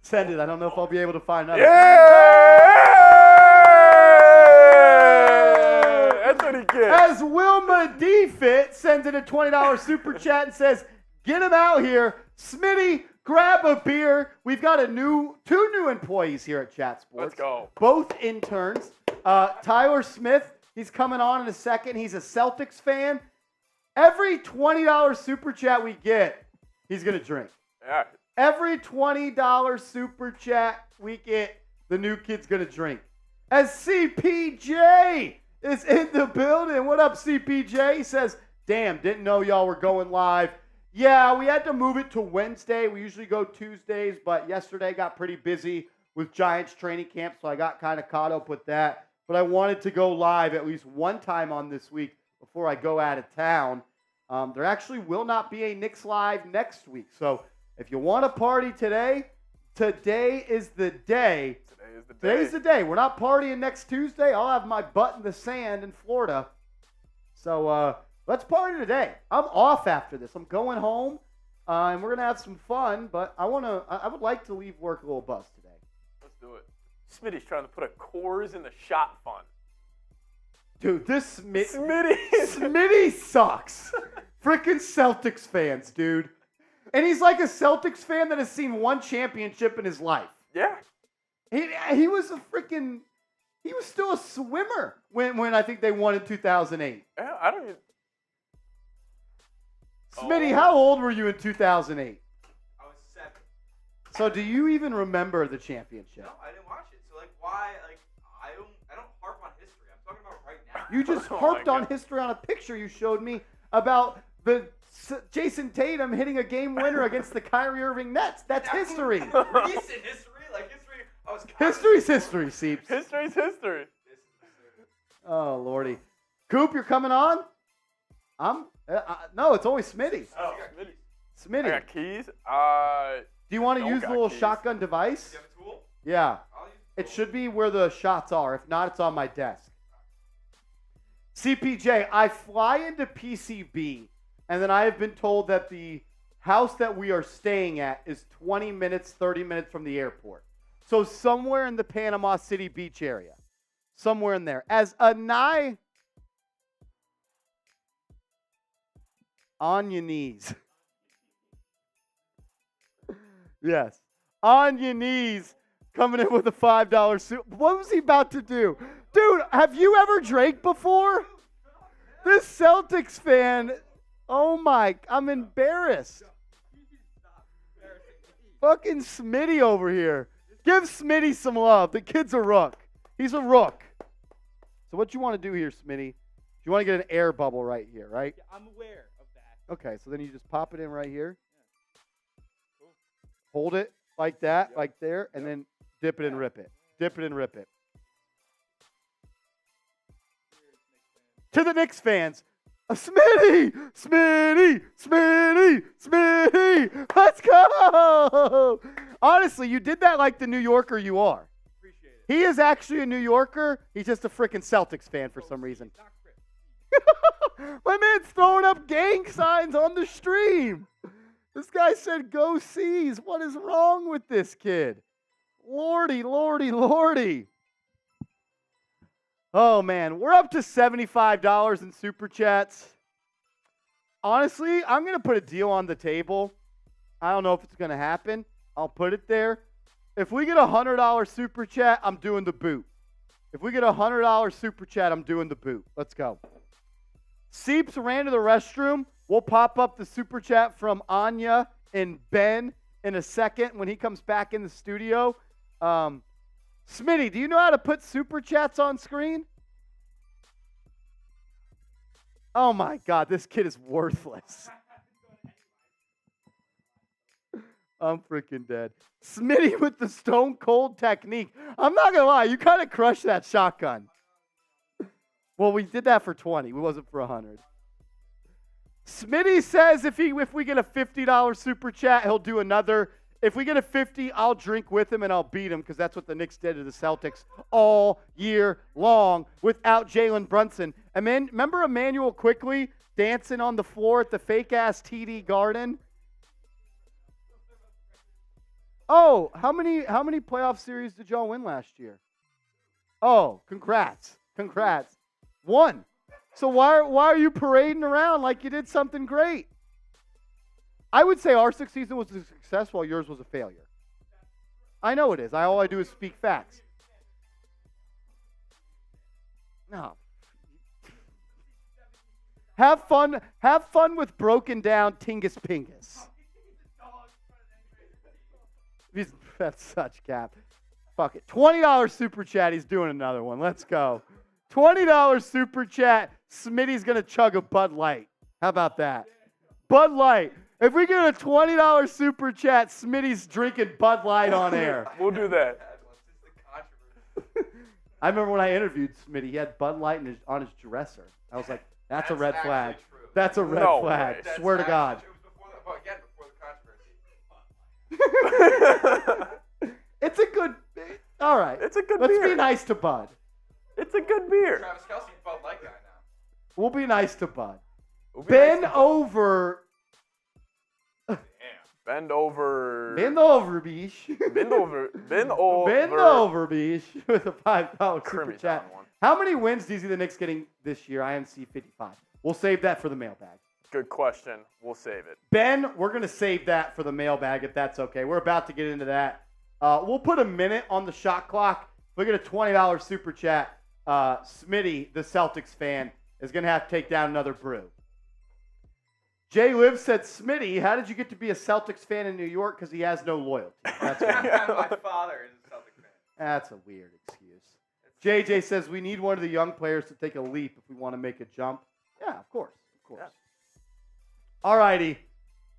Send it. I don't know if I'll be able to find another. Yeah! That's what he gets. As Wilma D-Fit sends in a $20 super chat and says, get him out here. Smitty, grab a beer. We've got two new employees here at Chat Sports. Let's go. Both interns. Tyler Smith, he's coming on in a second. He's a Celtics fan. Every $20 super chat we get, he's going to drink. Yeah. Every $20 super chat we get, the new kid's going to drink. As CPJ is in the building. What up, CPJ? He says, damn, didn't know y'all were going live. Yeah, we had to move it to Wednesday. We usually go Tuesdays, but yesterday got pretty busy with Giants training camp, so I got kind of caught up with that. But I wanted to go live at least one time on this week before I go out of town. There actually will not be a Knicks Live next week, so if you want to party today is the day. Today's the day. We're not partying next Tuesday. I'll have my butt in the sand in Florida. So let's party today. I'm off after this. I'm going home, and we're gonna have some fun. But I would like to leave work a little buzzed today. Let's do it. Smitty's trying to put a Coors in the shot fun. Dude, this Smitty sucks. Freaking Celtics fans, dude. And he's like a Celtics fan that has seen one championship in his life. Yeah. He was still a swimmer when I think they won in 2008. Yeah, I don't even. Smitty, how old were you in 2008? I was 7. So do you even remember the championship? No, I didn't watch it. So why? I don't harp on history. I'm talking about right now. You just harped on history on a picture you showed me about the Jason Tatum hitting a game winner against the Kyrie Irving Nets. That's history. Recent history, history. History's history, Seeps. History's history. Oh, Lordy. Coop, you're coming on? No, it's only Smitty. Oh, I Smitty. got keys. Do you want to don't use the got little keys. shotgun device? Do you have a tool? Yeah. I'll use the It tool. should be where the shots are. If not, it's on my desk. CPJ, I fly into PCB, and then I have been told that the house that we are staying at is 20 minutes, 30 minutes from the airport. So somewhere in the Panama City Beach area. Somewhere in there. As a on your knees. Yes. On your knees. Coming in with a $5 suit. What was he about to do? Dude, have you ever drank before? This Celtics fan. Oh my. I'm embarrassed. Fucking Smitty over here. Give Smitty some love. The kid's a rook. He's a rook. So what you want to do here, Smitty? You want to get an air bubble right here, right? Yeah, I'm aware of that. Okay, so then you just pop it in right here. Hold it like that, like there, and then dip it and rip it. Dip it and rip it. To the Knicks fans, Smitty! Smitty! Smitty! Smitty! Let's go! Honestly, you did that like the New Yorker you are. Appreciate it. He is actually a New Yorker. He's just a freaking Celtics fan for some reason. Not Chris. My man's throwing up gang signs on the stream. This guy said, go C's. What is wrong with this kid? Lordy, lordy, lordy. Oh, man. We're up to $75 in Super Chats. Honestly, I'm going to put a deal on the table. I don't know if it's going to happen. I'll put it there. If we get a $100 Super Chat, I'm doing the boot. If we get a $100 Super Chat, I'm doing the boot. Let's go. Seeps ran to the restroom. We'll pop up the Super Chat from Anya and Ben in a second when he comes back in the studio. Smitty, do you know how to put Super Chats on screen? Oh, my God. This kid is worthless. I'm freaking dead. Smitty with the stone cold technique. I'm not going to lie. You kind of crushed that shotgun. Well, we did that for 20. We wasn't for 100. Smitty says if we get a $50 Super Chat, he'll do another. If we get a 50, I'll drink with him and I'll beat him because that's what the Knicks did to the Celtics all year long without Jalen Brunson. And then, remember Immanuel Quickley dancing on the floor at the fake-ass TD Garden? Oh, how many playoff series did y'all win last year? Oh, congrats. Congrats. One. So why are you parading around like you did something great? I would say our sixth season was a success while yours was a failure. I know it is. All I do is speak facts. No. Have fun with broken down Tingus Pingus. That's such cap. Fuck it. $20 Super Chat. He's doing another one. Let's go. $20 Super Chat. Smitty's going to chug a Bud Light. How about that? Bud Light. If we get a $20 Super Chat, Smitty's drinking Bud Light on air. We'll do that. I remember when I interviewed Smitty, he had Bud Light on his dresser. I was like, that's a red flag. True. That's a red No flag. way. Swear to God. It was before the controversy. It's a good. All right. It's a good Let's beer. be nice to Bud. It's a good beer. Travis Kelce's Bud Light guy now. We'll be nice to Bud. We'll be Bend nice to- over. Bend over. Bend over, Beesh. Bend over. Bend over. Bend over, Beesh. With a $5 Super Crimmy Chat. Town one. How many wins do you see the Knicks getting this year? IMC 55. We'll save that for the mailbag. Good question. We'll save it. Ben, we're going to save that for the mailbag if that's okay. We're about to get into that. We'll put a minute on the shot clock. If we get a $20 Super Chat, Smitty, the Celtics fan, is going to have to take down another brew. Jay Liv said, Smitty, how did you get to be a Celtics fan in New York? Because he has no loyalty. That's weird. My father is a Celtic fan. That's a weird excuse. JJ says, we need one of the young players to take a leap if we want to make a jump. Yeah, of course. Of course. Yeah. All righty.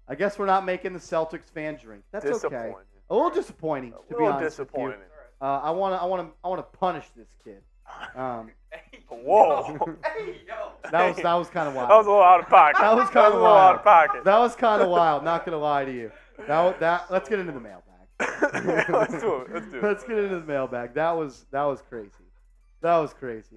I guess we're not making the Celtics fan drink. That's okay. Disappointing. A little disappointing, to be little honest disappointing. with you. I want to punish this kid. Hey, Whoa. yo. Hey, yo. That was kind of wild. That was a little out of pocket. That was kind of a little out of pocket. That was kind of wild. Not gonna lie to you. Let's get into the mailbag. Let's do it. Let's do it. Let's get into the mailbag. That was crazy. That was crazy.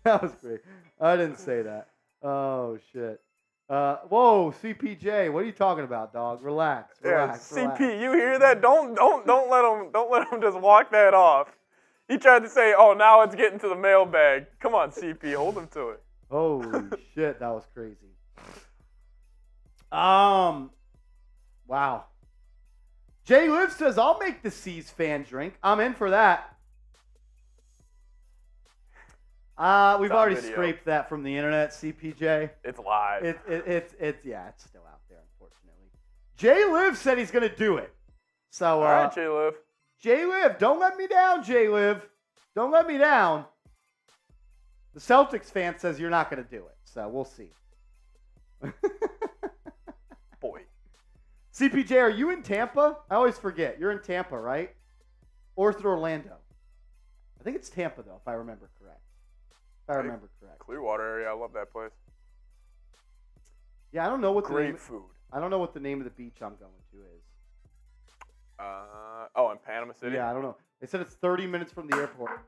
That was great. I didn't say that. Oh shit. Whoa, CPJ, what are you talking about, dog? Relax. CP, you hear that? Don't let him just walk that off. He tried to say, "Oh, now it's getting to the mailbag." Come on, CP, hold him to it. Holy shit, that was crazy. Wow. Jay Liv says, "I'll make the C's fan drink. I'm in for that." We've already scraped that from the internet, CPJ. It's live. It's still out there, unfortunately. Jay Liv said he's gonna do it. So all right, Jay Liv. Jay Liv, don't let me down, Jay Liv. Don't let me down. The Celtics fan says you're not gonna do it, so we'll see. Boy. CPJ, are you in Tampa? I always forget. You're in Tampa, right? Or through Orlando? I think it's Tampa, though, if I remember correct. Clearwater area, I love that place. Yeah, I don't know what Great food. I don't know what the name of the beach I'm going to is. In Panama City? Yeah, I don't know. They said it's 30 minutes from the airport.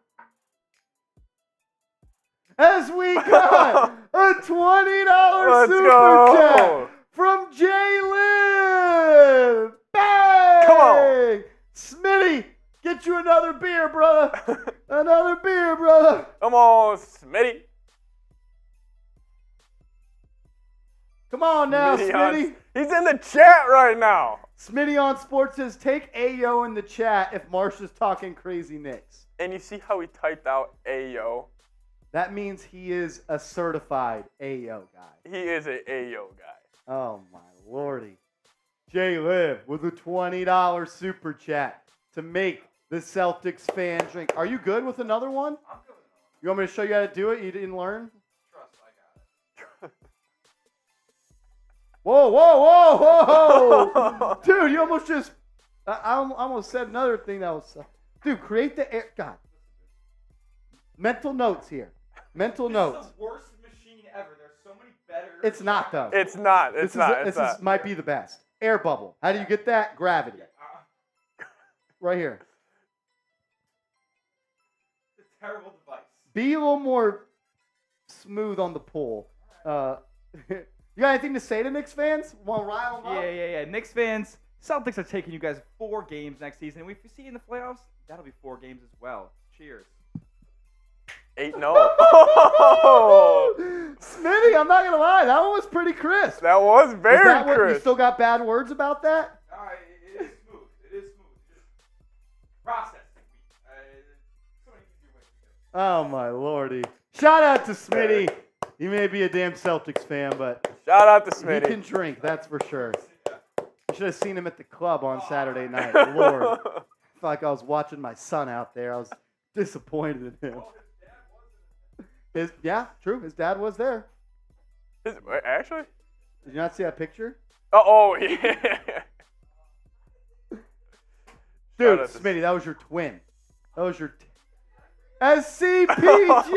As we got a $20 super chat from Jay Liv. Bang! Come on. Smitty, get you another beer, brother. Another beer, brother. Come on, Smitty. Come on now, Smitty. He's in the chat right now. Smitty on Sports says, take Ayo in the chat if Marsha's talking crazy Knicks. And you see how he typed out Ayo? That means he is a certified Ayo guy. He is an Ayo guy. Oh, my lordy. Jay Liv with a $20 super chat to make the Celtics fan drink. Are you good with another one? I'm good with it. You want me to show you how to do it? You didn't learn? Trust, I got it. Whoa, whoa, whoa, whoa. Dude, you almost just... I almost said another thing that was... Dude, create the air... God. Mental notes here. Mental notes. This is the worst machine ever. There's so many better... It's not, though. It's not. This might be the best. Air bubble. How do you get that? Gravity. Right here. It's a terrible device. Be a little more smooth on the pull. You got anything to say to Knicks fans? Want to rile them up? Yeah. Knicks fans, Celtics are taking you guys 4 games next season. And if we see you in the playoffs, that'll be 4 games as well. Cheers. 8-0. Smitty, I'm not going to lie. That one was pretty crisp. That was very crisp. You still got bad words about that? No, it is smooth. It is smooth. Just processing. So many easier ways to do it. Oh, my lordy. Shout out to Smitty. He may be a damn Celtics fan, but Shout out to he Smitty. can drink, that's for sure. You should have seen him at the club on Saturday night. Lord. I felt like I was watching my son out there. I was disappointed in him. Yeah, true. His dad was there. Actually? Did you not see that picture? Oh, yeah. Dude, Smitty, that was your twin. That was your... SCPJ!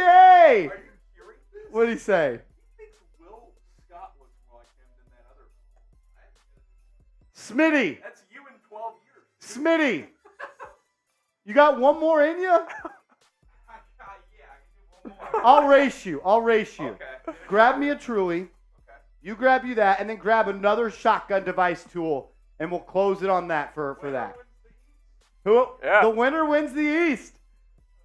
What did he say? He thinks Will Scott looks more like him than that other. Smitty! That's you in 12 years. Smitty! You got one more in you? Yeah, I can do one more. I'll race you. Okay. Grab me a Truly. Okay. You grab you that, and then grab another shotgun device tool, and we'll close it on that for that. Yeah. The winner wins the East.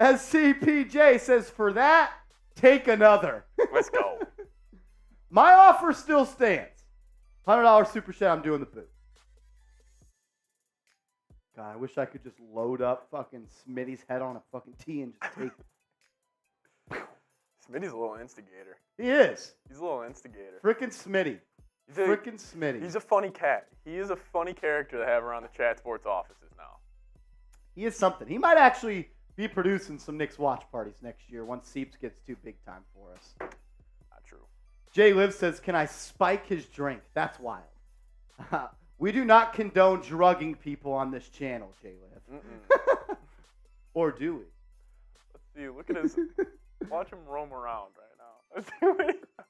SCPJ says, for that, take another. Let's go. My offer still stands. $100 super chat. I'm doing the boot. God, I wish I could just load up fucking Smitty's head on a fucking tee and just take it. Smitty's a little instigator. He is. He's a little instigator. Frickin' Smitty. Frickin' Smitty. He's a funny cat. He is a funny character to have around the Chat Sports offices now. He is something. He might actually be producing some Knicks watch parties next year once Seeps gets too big time for us. Not true. Jay Liv says, can I spike his drink? That's wild. We do not condone drugging people on this channel, Jay Liv. Or do we? See, look at his. Watch him roam around right now. Let's see what he does.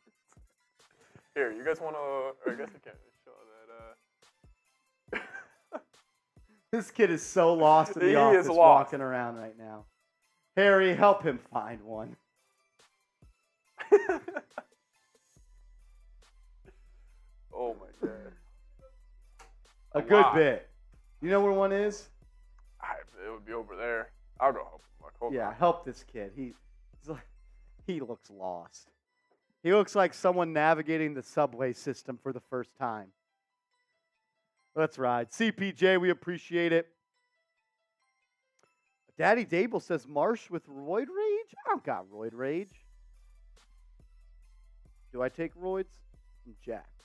Here, you guys want to? Or I guess I can't show that. This kid is so lost in the He office is lost. walking around right now. Harry, help him find one. Oh my god. A good bit. You know where one is? It would be over there. I'll go help him. Look, hold Yeah, on. help this kid. He looks lost. He looks like someone navigating the subway system for the first time. Let's ride. CPJ, we appreciate it. Daddy Dable says Marsh with roid rage? I don't got roid rage. Do I take roids? I'm jacked.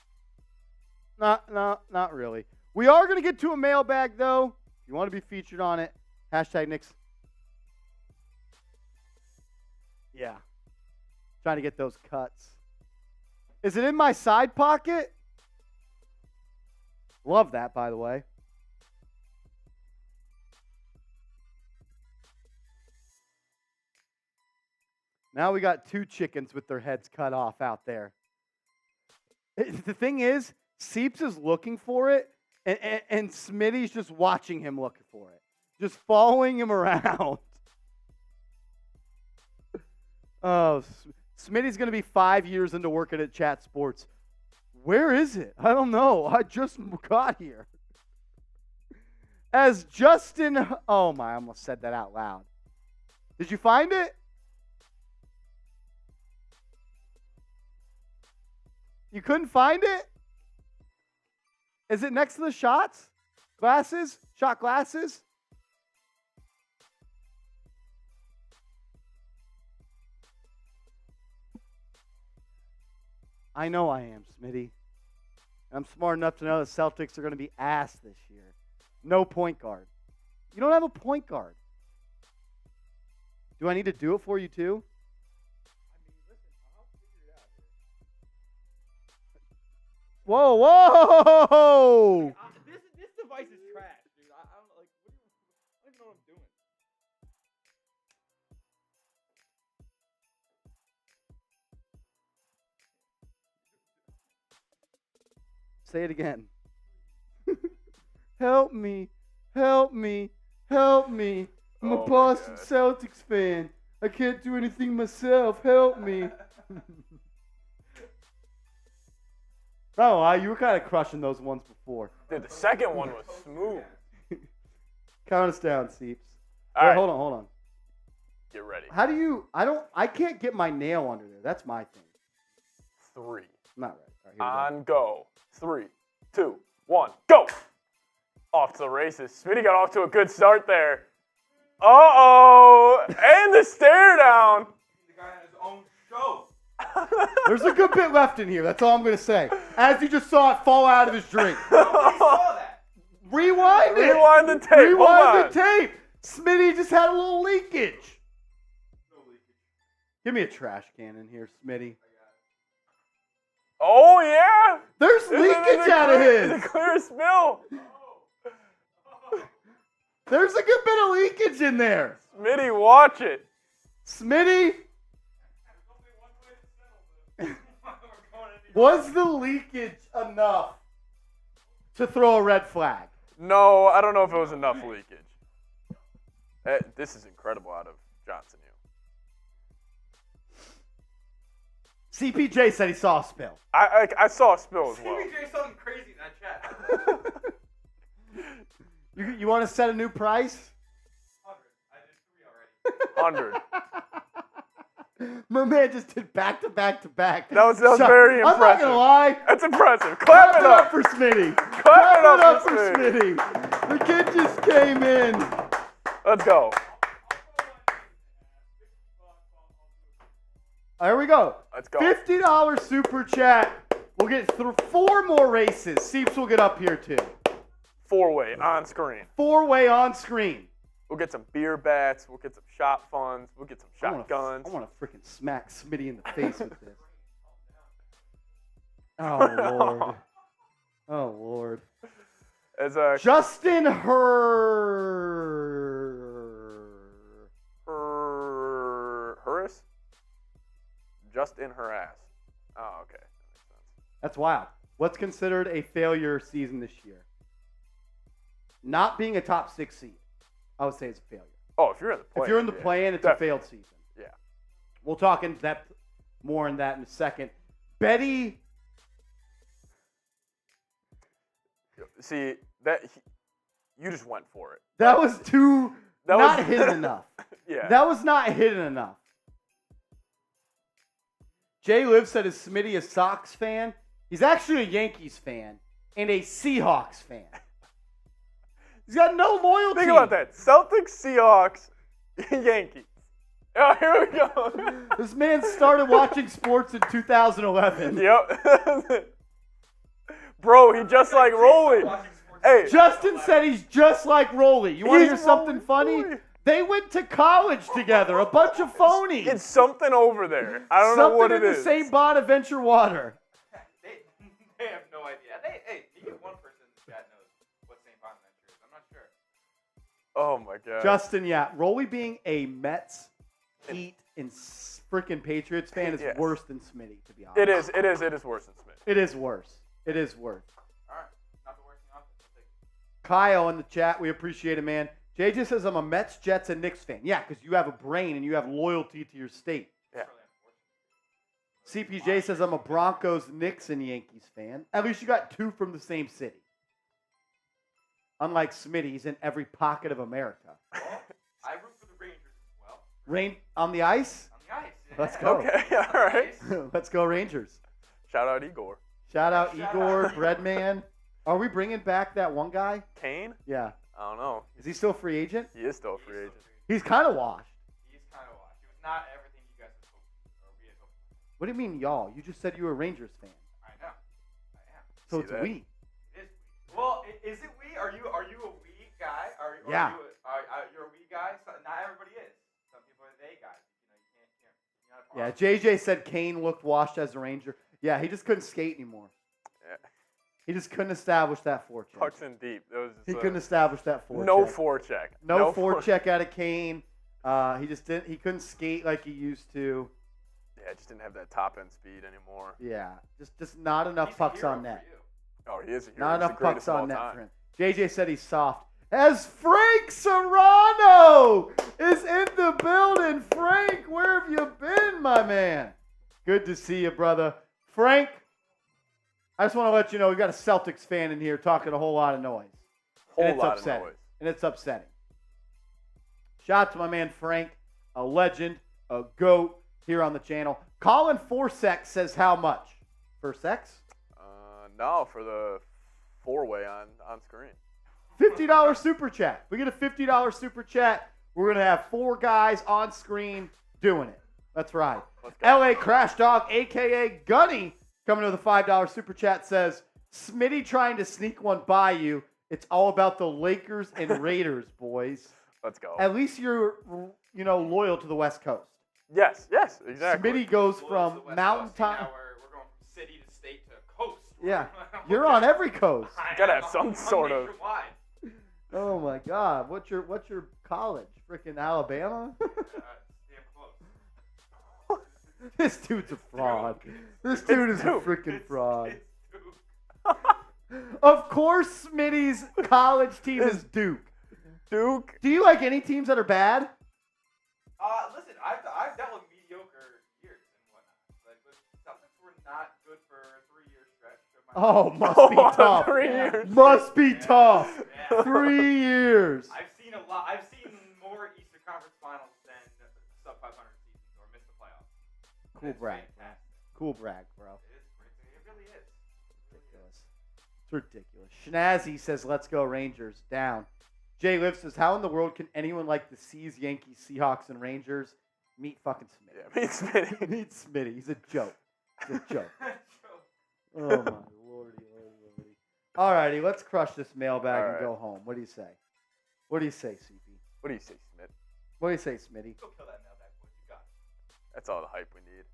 Not really. We are going to get to a mailbag, though. If you want to be featured on it, hashtag Knicks. Yeah. Trying to get those cuts. Is it in my side pocket? Love that, by the way. Now we got two chickens with their heads cut off out there. The thing is, Seeps is looking for it, and Smitty's just watching him looking for it. Just following him around. Oh, Smitty's going to be 5 years into working at Chat Sports. Where is it? I don't know. I just got here. As Justin... Oh, my. I almost said that out loud. Did you find it? You couldn't find it? Is it next to the shots? Glasses? Shot glasses? I know I am, Smitty. I'm smart enough to know the Celtics are going to be ass this year. No point guard. You don't have a point guard. Do I need to do it for you too? Whoa, whoa! This device is trash, dude. I don't like. I don't even know what I'm doing. Say it again. Help me, help me, help me. I'm a Boston Celtics fan. I can't do anything myself. Help me. Oh, you were kind of crushing those ones before. Dude, the second one was smooth. Count us down, Seeps. All Wait, right. hold on. Get ready. How do you? I can't get my nail under there. That's my thing. 3. I'm not right. All right, here we On go. 3, 2, 1, go! Off to the races. Smitty got off to a good start there. Uh-oh! And the stare down. The guy had his own show. There's a good bit left in here. That's all I'm going to say. As you just saw it fall out of his drink. Nobody saw that. Rewind it. Rewind the tape. Rewind the tape. Smitty just had a little leakage. No leakage. Give me a trash can in here, Smitty. Oh, yeah. There's leakage out of his. It's a clear spill. There's a good bit of leakage in there. Smitty, watch it. Smitty, There's only one way to settle this. We're going into was the leakage enough to throw a red flag? No, I don't know if it was enough leakage. This is incredible out of Johnson. CPJ said he saw a spill. I saw a spill as well. CBJ something crazy in that chat. You want to set a new price? 100. I did 3 already. 100. My man just did back to back to back. That was very I'm not impressive. gonna lie. That's impressive. Clap it up. for Smitty. Clap it up for for Smitty. The kid just came in. Let's go. There we go. Let's go. $50 super chat. We'll get 4 more races. Seeps will get up here too. 4-way on screen. 4-way on screen. We'll get some beer bats. We'll get some shot funds. We'll get some I shotguns. want to freaking smack Smitty in the face with this. Oh, Lord. Oh, Lord. As Justin just in her ass. Oh, okay. That makes sense. That's wild. What's considered a failure season this year? Not being a top 6 seed, I would say it's a failure. Oh, if you're in the play-in. If you're in the play-in, it's definitely. a failed season. Yeah. We'll talk in depth more in that in a second. Betty. See, you just went for it. That was too not was- hidden enough. Yeah. That was not hidden enough. Jay Liv said, is Smitty a Sox fan? He's actually a Yankees fan and a Seahawks fan. He's got no loyalty. Think about that. Celtics, Seahawks, Yankees. Oh, here we go. This man started watching sports in 2011. Yep. Bro, he just like Rolly. Hey, Justin said he's just like Rolly. You want to hear He's something Rolly. funny? They went to college together. A bunch of phonies. it's something over there. I don't know what it Something in is. the St. Bonaventure water. They have no idea. Hey, maybe one person in the chat knows what St. Bonaventure is. I'm not sure. Oh my god. Justin, yeah. Rolly being a Mets, Heat, and freaking Patriots fan is Yes. worse than Smitty, to be honest. It is worse than Smith. It is worse. It is worse. All right. Not the worst thing on it. Kyle in the chat, we appreciate it, man. JJ says I'm a Mets, Jets, and Knicks fan. Yeah, because you have a brain and you have loyalty to your state. Yeah. CPJ says I'm a Broncos, Knicks, and Yankees fan. At least you got 2 from the same city. Unlike Smitty, he's in every pocket of America. Well, I root for the Rangers as well. Rain on the ice? On the ice. Yeah. Let's go. Okay, all right. Let's go Rangers. Shout out Igor. Shout out Shout Igor, out. Breadman. Are we bringing back that one guy? Kane? Yeah. I don't know. Is he still a free agent? He is still a free agent. He's kind of washed. He's kind of washed. He was not everything you guys had hoped, or we had hoped. What do you mean, y'all? You just said you were a Rangers fan. I know. I am. So See it's that? we. It is we. Well, is it we? Are you a we guy? Yeah. You're a we guy? So, not everybody is. Some people are they guys. You know, you're not a Yeah, problem. JJ said Kane looked washed as a Ranger. Yeah, he just couldn't skate anymore. Yeah. He just couldn't establish that forecheck. Pucks in deep. That was just, He couldn't establish that forecheck. no forecheck. No forecheck out of Kane. He just didn't. He couldn't skate like he used to. Yeah, just didn't have that top end speed anymore. Yeah, just not enough He's a pucks hero on for net. you. Oh, he is a hero. Not He's the enough greatest pucks of all on net time. for him. JJ said he's soft. As Frank Serrano is in the building. Frank, where have you been, my man? Good to see you, brother. Frank, I just want to let you know we got a Celtics fan in here talking a whole lot of noise. Whole And it's lot upsetting. of noise. And it's upsetting. Shout out to my man Frank, a legend, a GOAT here on the channel. Colin Forsex says how much? Forsex? No, for the four-way on screen. $50 super chat. We get a $50 super chat. We're going to have 4 guys on screen doing it. That's right. Let's go. LA Crash Dog, a.k.a. Gunny, coming to the $5 super chat says, Smitty trying to sneak one by you. It's all about the Lakers and Raiders, boys. Let's go. At least you're, loyal to the West Coast. Yes, exactly. Smitty goes Well, from it's the West mountain Coast, and time. now we're going from city to state to coast. Yeah, you're on every coast. Gotta have some sort of- nationwide. Oh my God, what's your college? Freaking Alabama? Damn close. This dude's a fraud. This dude is a Duke. freaking fraud. It's Duke. Of course, Smitty's college team is Duke. Duke. Do you like any teams that are bad? Listen, I've dealt with mediocre years and whatnot. Like the Celtics were not good for a 3-year stretch. of my Oh, life. must be tough. 3 years. Must be Yeah. tough. Yeah. 3 years. I've seen a lot. I've seen more Eastern Conference Finals than sub 500 seasons or missed the playoffs. Cool It's brag. fantastic. Cool brag, bro. It really is. Ridiculous. It's ridiculous. Schnazzy says, let's go Rangers. Down. Jay Liv says, how in the world can anyone like the C's, Yankees, Seahawks, and Rangers meet fucking Smitty? Yeah, meet Smitty. Meet Smitty. He's a joke. He's a joke. Oh, my lordy. All righty, let's crush this mailbag All and right. go home. What do you say? What do you say, CP? What do you say, Smith? What do you say, Smitty? Go kill that mailbag, boys. You got it. That's all the hype we need.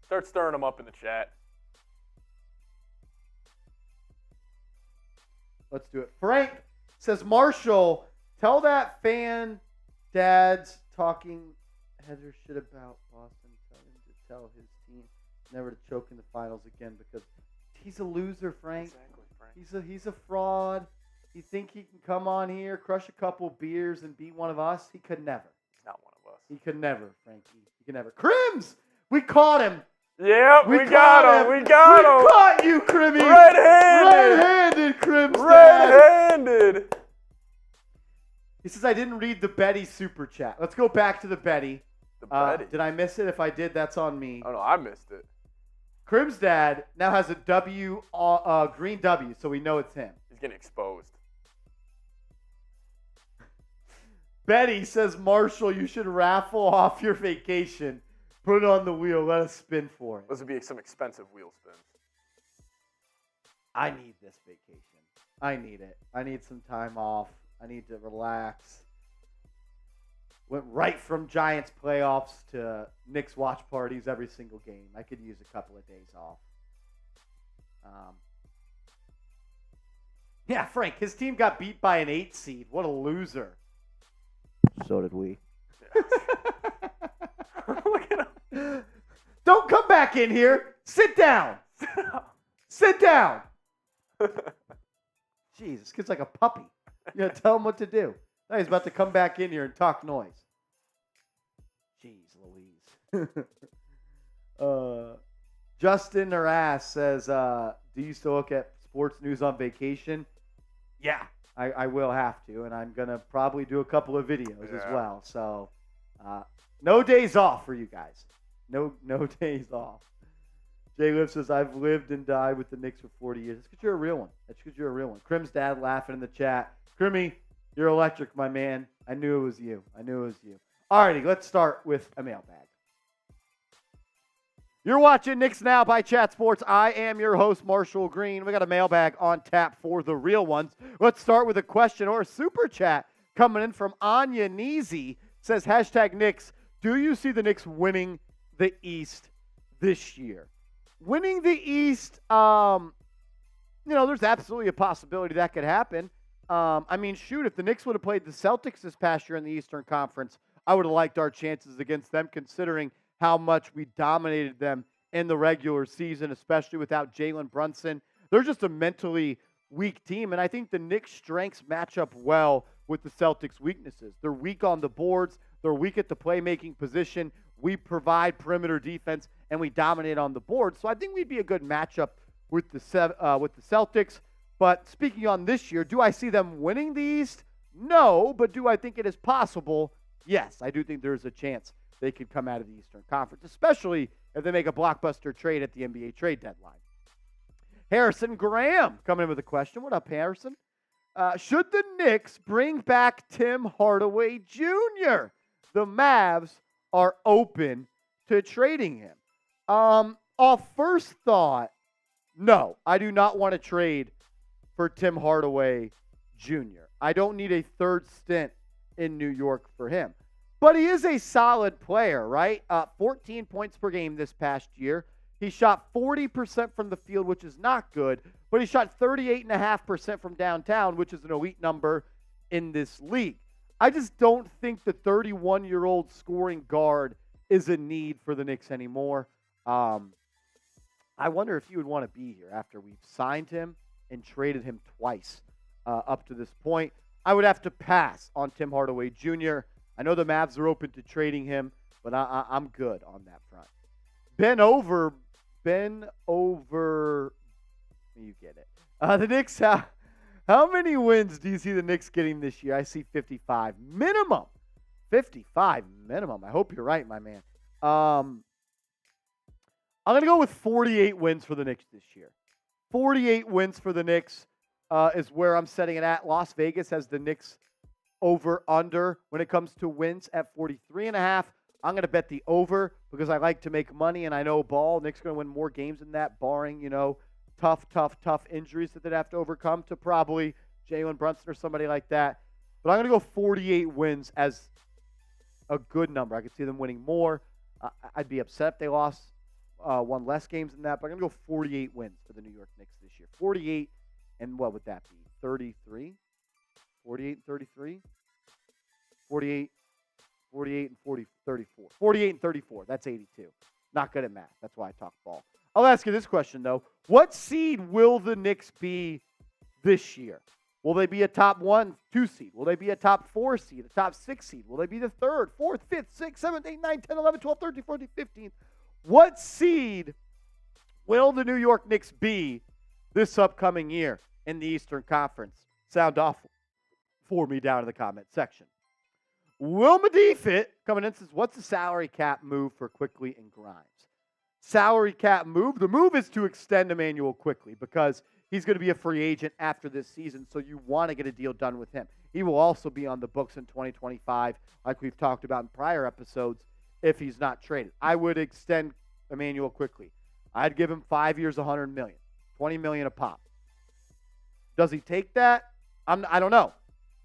Start stirring them up in the chat. Let's do it. Frank says, Marshall, tell that fan dad's talking header shit about Boston. Tell him to tell his team never to choke in the finals again because he's a loser, Frank. Exactly, Frank. He's a fraud. You think he can come on here, crush a couple beers, and be one of us? He could never. He's not one of us. He could never, Frankie. He could never. Crims! We caught him! Yep, we caught got him. We We got him. caught you, Crimmy! Red-handed. Red-handed, Crims! Red-handed. He says, I didn't read the Betty super chat. Let's go back to the Betty. The Betty. Did I miss it? If I did, that's on me. Oh, no, I missed it. Crim's dad now has a W, green W, so we know it's him. He's getting exposed. Betty says, Marshall, you should raffle off your vacation. Put it on the wheel. Let us spin for it. Those would be some expensive wheel spins. I need this vacation. I need it. I need some time off. I need to relax. Went right from Giants playoffs to Knicks watch parties every single game. I could use a couple of days off. Yeah, Frank, his team got beat by an 8 seed. What a loser. So did we. Look at him. Don't come back in here. Sit down. Sit down. Jeez, this kid's like a puppy. You gotta tell him what to do. Now he's about to come back in here and talk noise. Jeez Louise. Justin Harass says, do you still look at sports news on vacation? Yeah, I will have to, and I'm going to probably do a couple of videos as well. So, no days off for you guys. No days off. Jay Liv says, I've lived and died with the Knicks for 40 years. That's because you're a real one. Crim's dad laughing in the chat. Crimmy, you're electric, my man. I knew it was you. All righty, let's start with a mailbag. You're watching Knicks Now by Chat Sports. I am your host, Marshall Green. We got a mailbag on tap for the real ones. Let's start with a question or a super chat coming in from Anya Neezy. Says, #Knicks, do you see the Knicks winning the East this year? Winning the East, there's absolutely a possibility that could happen. If the Knicks would have played the Celtics this past year in the Eastern Conference, I would have liked our chances against them considering how much we dominated them in the regular season, especially without Jalen Brunson. They're just a mentally weak team, and I think the Knicks' strengths match up well with the Celtics' weaknesses. They're weak on the boards. They're weak at the playmaking position. We provide perimeter defense, and we dominate on the board. So I think we'd be a good matchup with the Celtics. But speaking on this year, do I see them winning the East? No, but do I think it is possible? Yes, I do think there's a chance they could come out of the Eastern Conference, especially if they make a blockbuster trade at the NBA trade deadline. Harrison Graham coming in with a question. What up, Harrison? Should the Knicks bring back Tim Hardaway Jr.? The Mavs are open to trading him. Off first thought, no, I do not want to trade for Tim Hardaway Jr. I don't need a third stint in New York for him. But he is a solid player, right? 14 points per game this past year. He shot 40% from the field, which is not good, but he shot 38.5% from downtown, which is an elite number in this league. I just don't think the 31-year-old scoring guard is a need for the Knicks anymore. I wonder if you would want to be here after we've signed him and traded him twice up to this point. I would have to pass on Tim Hardaway Jr. I know the Mavs are open to trading him, but I'm good on that front. Ben over, you get it. The Knicks, how many wins do you see the Knicks getting this year? I see 55 minimum. 55 minimum. I hope you're right, my man. I'm going to go with 48 wins for the Knicks this year. 48 wins for the Knicks is where I'm setting it at. Las Vegas has the Knicks over-under when it comes to wins at 43.5. I'm going to bet the over because I like to make money, and I know ball. Knicks are going to win more games than that, barring, tough injuries that they'd have to overcome to probably Jalen Brunson or somebody like that. But I'm going to go 48 wins as a good number. I could see them winning more. I'd be upset if they lost one less games than that, but I'm going to go 48 wins for the New York Knicks this year. 48, and what would that be? 33? 48 and 33? 48 and 34. 48 and 34. That's 82. Not good at math. That's why I talk ball. I'll ask you this question, though. What seed will the Knicks be this year? Will they be a top 1, 2 seed? Will they be a top 4 seed, a top 6 seed? Will they be the 3rd, 4th, 5th, 6th, 7th, 8th, 9th, 10th, 11th, 12th, 13th, 14th, 15th? What seed will the New York Knicks be this upcoming year in the Eastern Conference? Sound off for me down in the comment section. Wilma Defit coming in says, what's the salary cap move for Quickley and Grimes? Salary cap move. The move is to extend Immanuel Quickley because he's going to be a free agent after this season, so you want to get a deal done with him. He will also be on the books in 2025, like we've talked about in prior episodes, if he's not traded. I would extend Immanuel Quickley. I'd give him 5 years, $100 million, $20 million a pop. Does he take that? I don't know.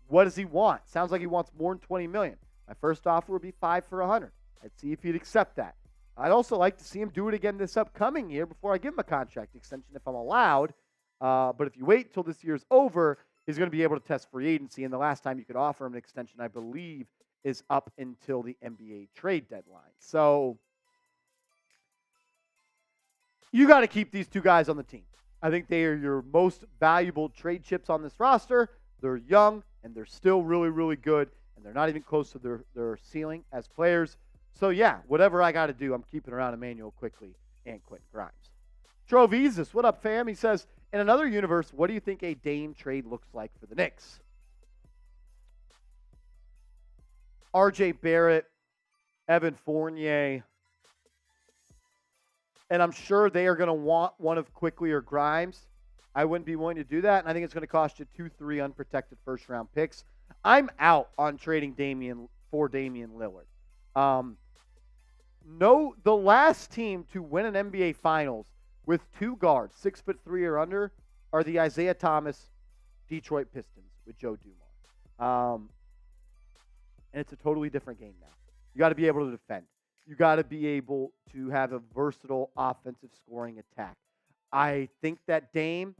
What does he want? Sounds like he wants more than $20 million. My first offer would be 5 for $100. I'd see if he'd accept that. I'd also like to see him do it again this upcoming year before I give him a contract extension if I'm allowed. But if you wait till this year's over, he's going to be able to test free agency. And the last time you could offer him an extension, I believe, is up until the NBA trade deadline. So you got to keep these two guys on the team. I think they are your most valuable trade chips on this roster. They're young, and they're still really, really good, and they're not even close to their ceiling as players. So, yeah, whatever I got to do, I'm keeping around Immanuel Quickley and Quentin Grimes. Trovesis, what up, fam? He says, in another universe, what do you think a Dame trade looks like for the Knicks? RJ Barrett, Evan Fournier, and I'm sure they are going to want one of Quickley or Grimes. I wouldn't be willing to do that, and I think it's going to cost you 2-3 unprotected first-round picks. I'm out on trading Damian Lillard. The last team to win an NBA Finals with two guards, 6'3" or under, are the Isaiah Thomas Detroit Pistons with Joe Dumars. And it's a totally different game now. You got to be able to defend. You got to be able to have a versatile offensive scoring attack. I think that Dame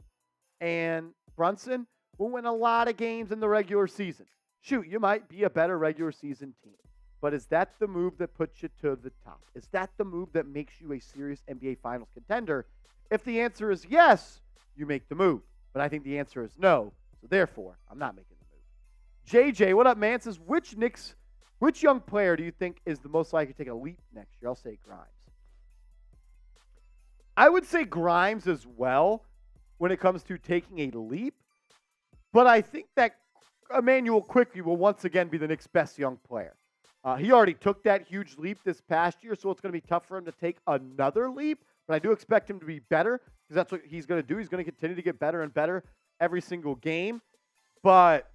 and Brunson will win a lot of games in the regular season. Shoot, you might be a better regular season team. But is that the move that puts you to the top? Is that the move that makes you a serious NBA Finals contender? If the answer is yes, you make the move. But I think the answer is no. So therefore, I'm not making the move. JJ, what up, man? Says, which young player do you think is the most likely to take a leap next year? I'll say Grimes. I would say Grimes as well when it comes to taking a leap. But I think that Immanuel Quickley will once again be the Knicks' best young player. He already took that huge leap this past year, so it's going to be tough for him to take another leap. But I do expect him to be better because that's what he's going to do. He's going to continue to get better and better every single game. But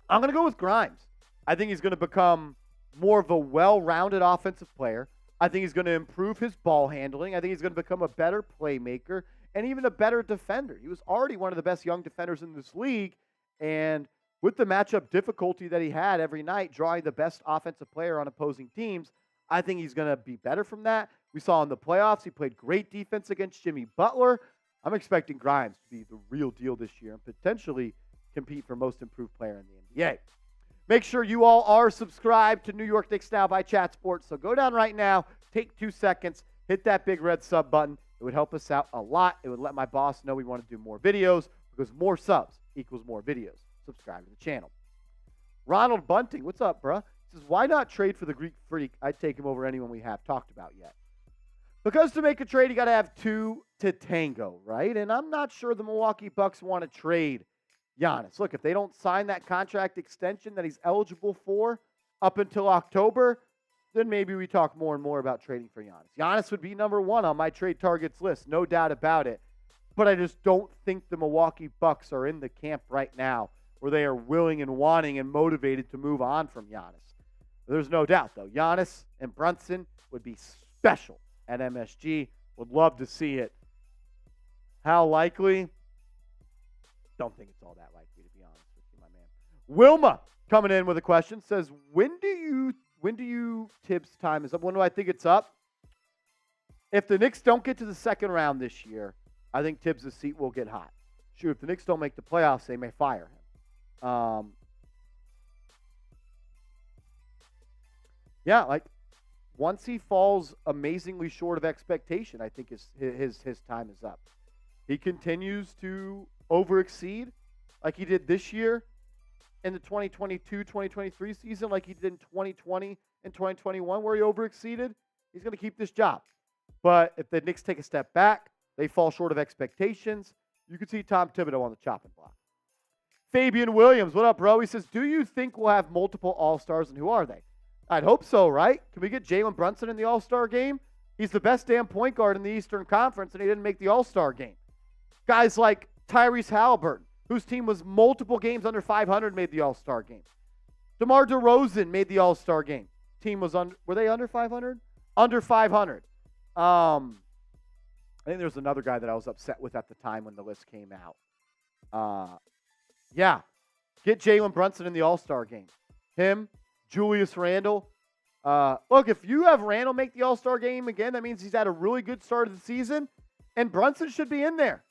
I'm going to go with Grimes. I think he's going to become more of a well-rounded offensive player. I think he's going to improve his ball handling. I think he's going to become a better playmaker and even a better defender. He was already one of the best young defenders in this league. And with the matchup difficulty that he had every night, drawing the best offensive player on opposing teams, I think he's going to be better from that. We saw in the playoffs, he played great defense against Jimmy Butler. I'm expecting Grimes to be the real deal this year and potentially compete for most improved player in the NBA. Make sure you all are subscribed to New York Knicks Now by Chat Sports. So go down right now, take 2 seconds, hit that big red sub button. It would help us out a lot. It would let my boss know we want to do more videos because more subs equals more videos. Subscribe to the channel. Ronald Bunting, what's up, bruh? Says, why not trade for the Greek Freak? I'd take him over anyone we have talked about yet. Because to make a trade, you got to have two to tango, right? And I'm not sure the Milwaukee Bucks want to trade Giannis. Look, if they don't sign that contract extension that he's eligible for up until October, then maybe we talk more and more about trading for Giannis. Giannis would be number 1 on my trade targets list, no doubt about it. But I just don't think the Milwaukee Bucks are in the camp right now where they are willing and wanting and motivated to move on from Giannis. There's no doubt, though. Giannis and Brunson would be special at MSG. Would love to see it. How likely? Don't think it's all that likely, to be honest with you, my man. Wilma coming in with a question says, when do you Tibbs time is up? When do I think it's up? If the Knicks don't get to the second round this year, I think Tibbs' seat will get hot. Shoot, if the Knicks don't make the playoffs, they may fire him. Yeah, like once he falls amazingly short of expectation, I think his time is up. He continues to overexceed like he did this year in the 2022-2023 season, like he did in 2020 and 2021, where he overexceeded. He's going to keep this job. But if the Knicks take a step back, they fall short of expectations, you could see Tom Thibodeau on the chopping block. Fabian Williams, what up, bro? He says, do you think we'll have multiple All-Stars, and who are they? I'd hope so, right? Can we get Jalen Brunson in the All-Star game? He's the best damn point guard in the Eastern Conference, and he didn't make the All-Star game. Guys like Tyrese Halliburton, whose team was multiple games under 500, made the All-Star game. DeMar DeRozan made the All-Star game. Team was were they under 500? Under 500. I think there was another guy that I was upset with at the time when the list came out. Yeah. Get Jalen Brunson in the All-Star game. Him, Julius Randle. Look, if you have Randle make the All-Star game again, that means he's had a really good start of the season, and Brunson should be in there.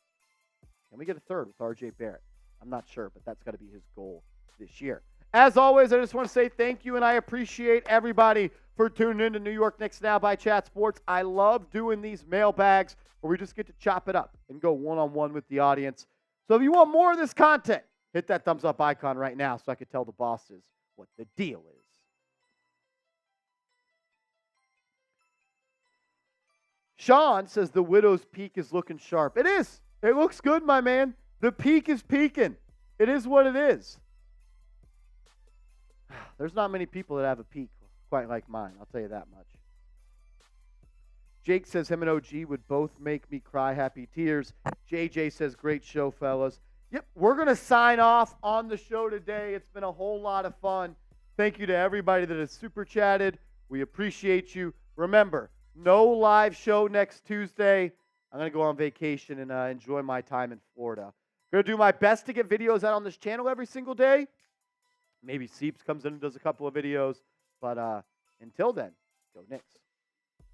Can we get a third with R.J. Barrett? I'm not sure, but that's got to be his goal this year. As always, I just want to say thank you, and I appreciate everybody for tuning in to New York Knicks Now by Chat Sports. I love doing these mailbags where we just get to chop it up and go one-on-one with the audience. So if you want more of this content, hit that thumbs up icon right now so I can tell the bosses what the deal is. Sean says the Widow's Peak is looking sharp. It is. It looks good, my man. The peak is peaking. It is what it is. There's not many people that have a peak quite like mine. I'll tell you that much. Jake says him and OG would both make me cry happy tears. JJ says great show, fellas. Yep, we're going to sign off on the show today. It's been a whole lot of fun. Thank you to everybody that has super chatted. We appreciate you. Remember, no live show next Tuesday. I'm going to go on vacation and enjoy my time in Florida. Going to do my best to get videos out on this channel every single day. Maybe Seeps comes in and does a couple of videos. But until then, go Knicks.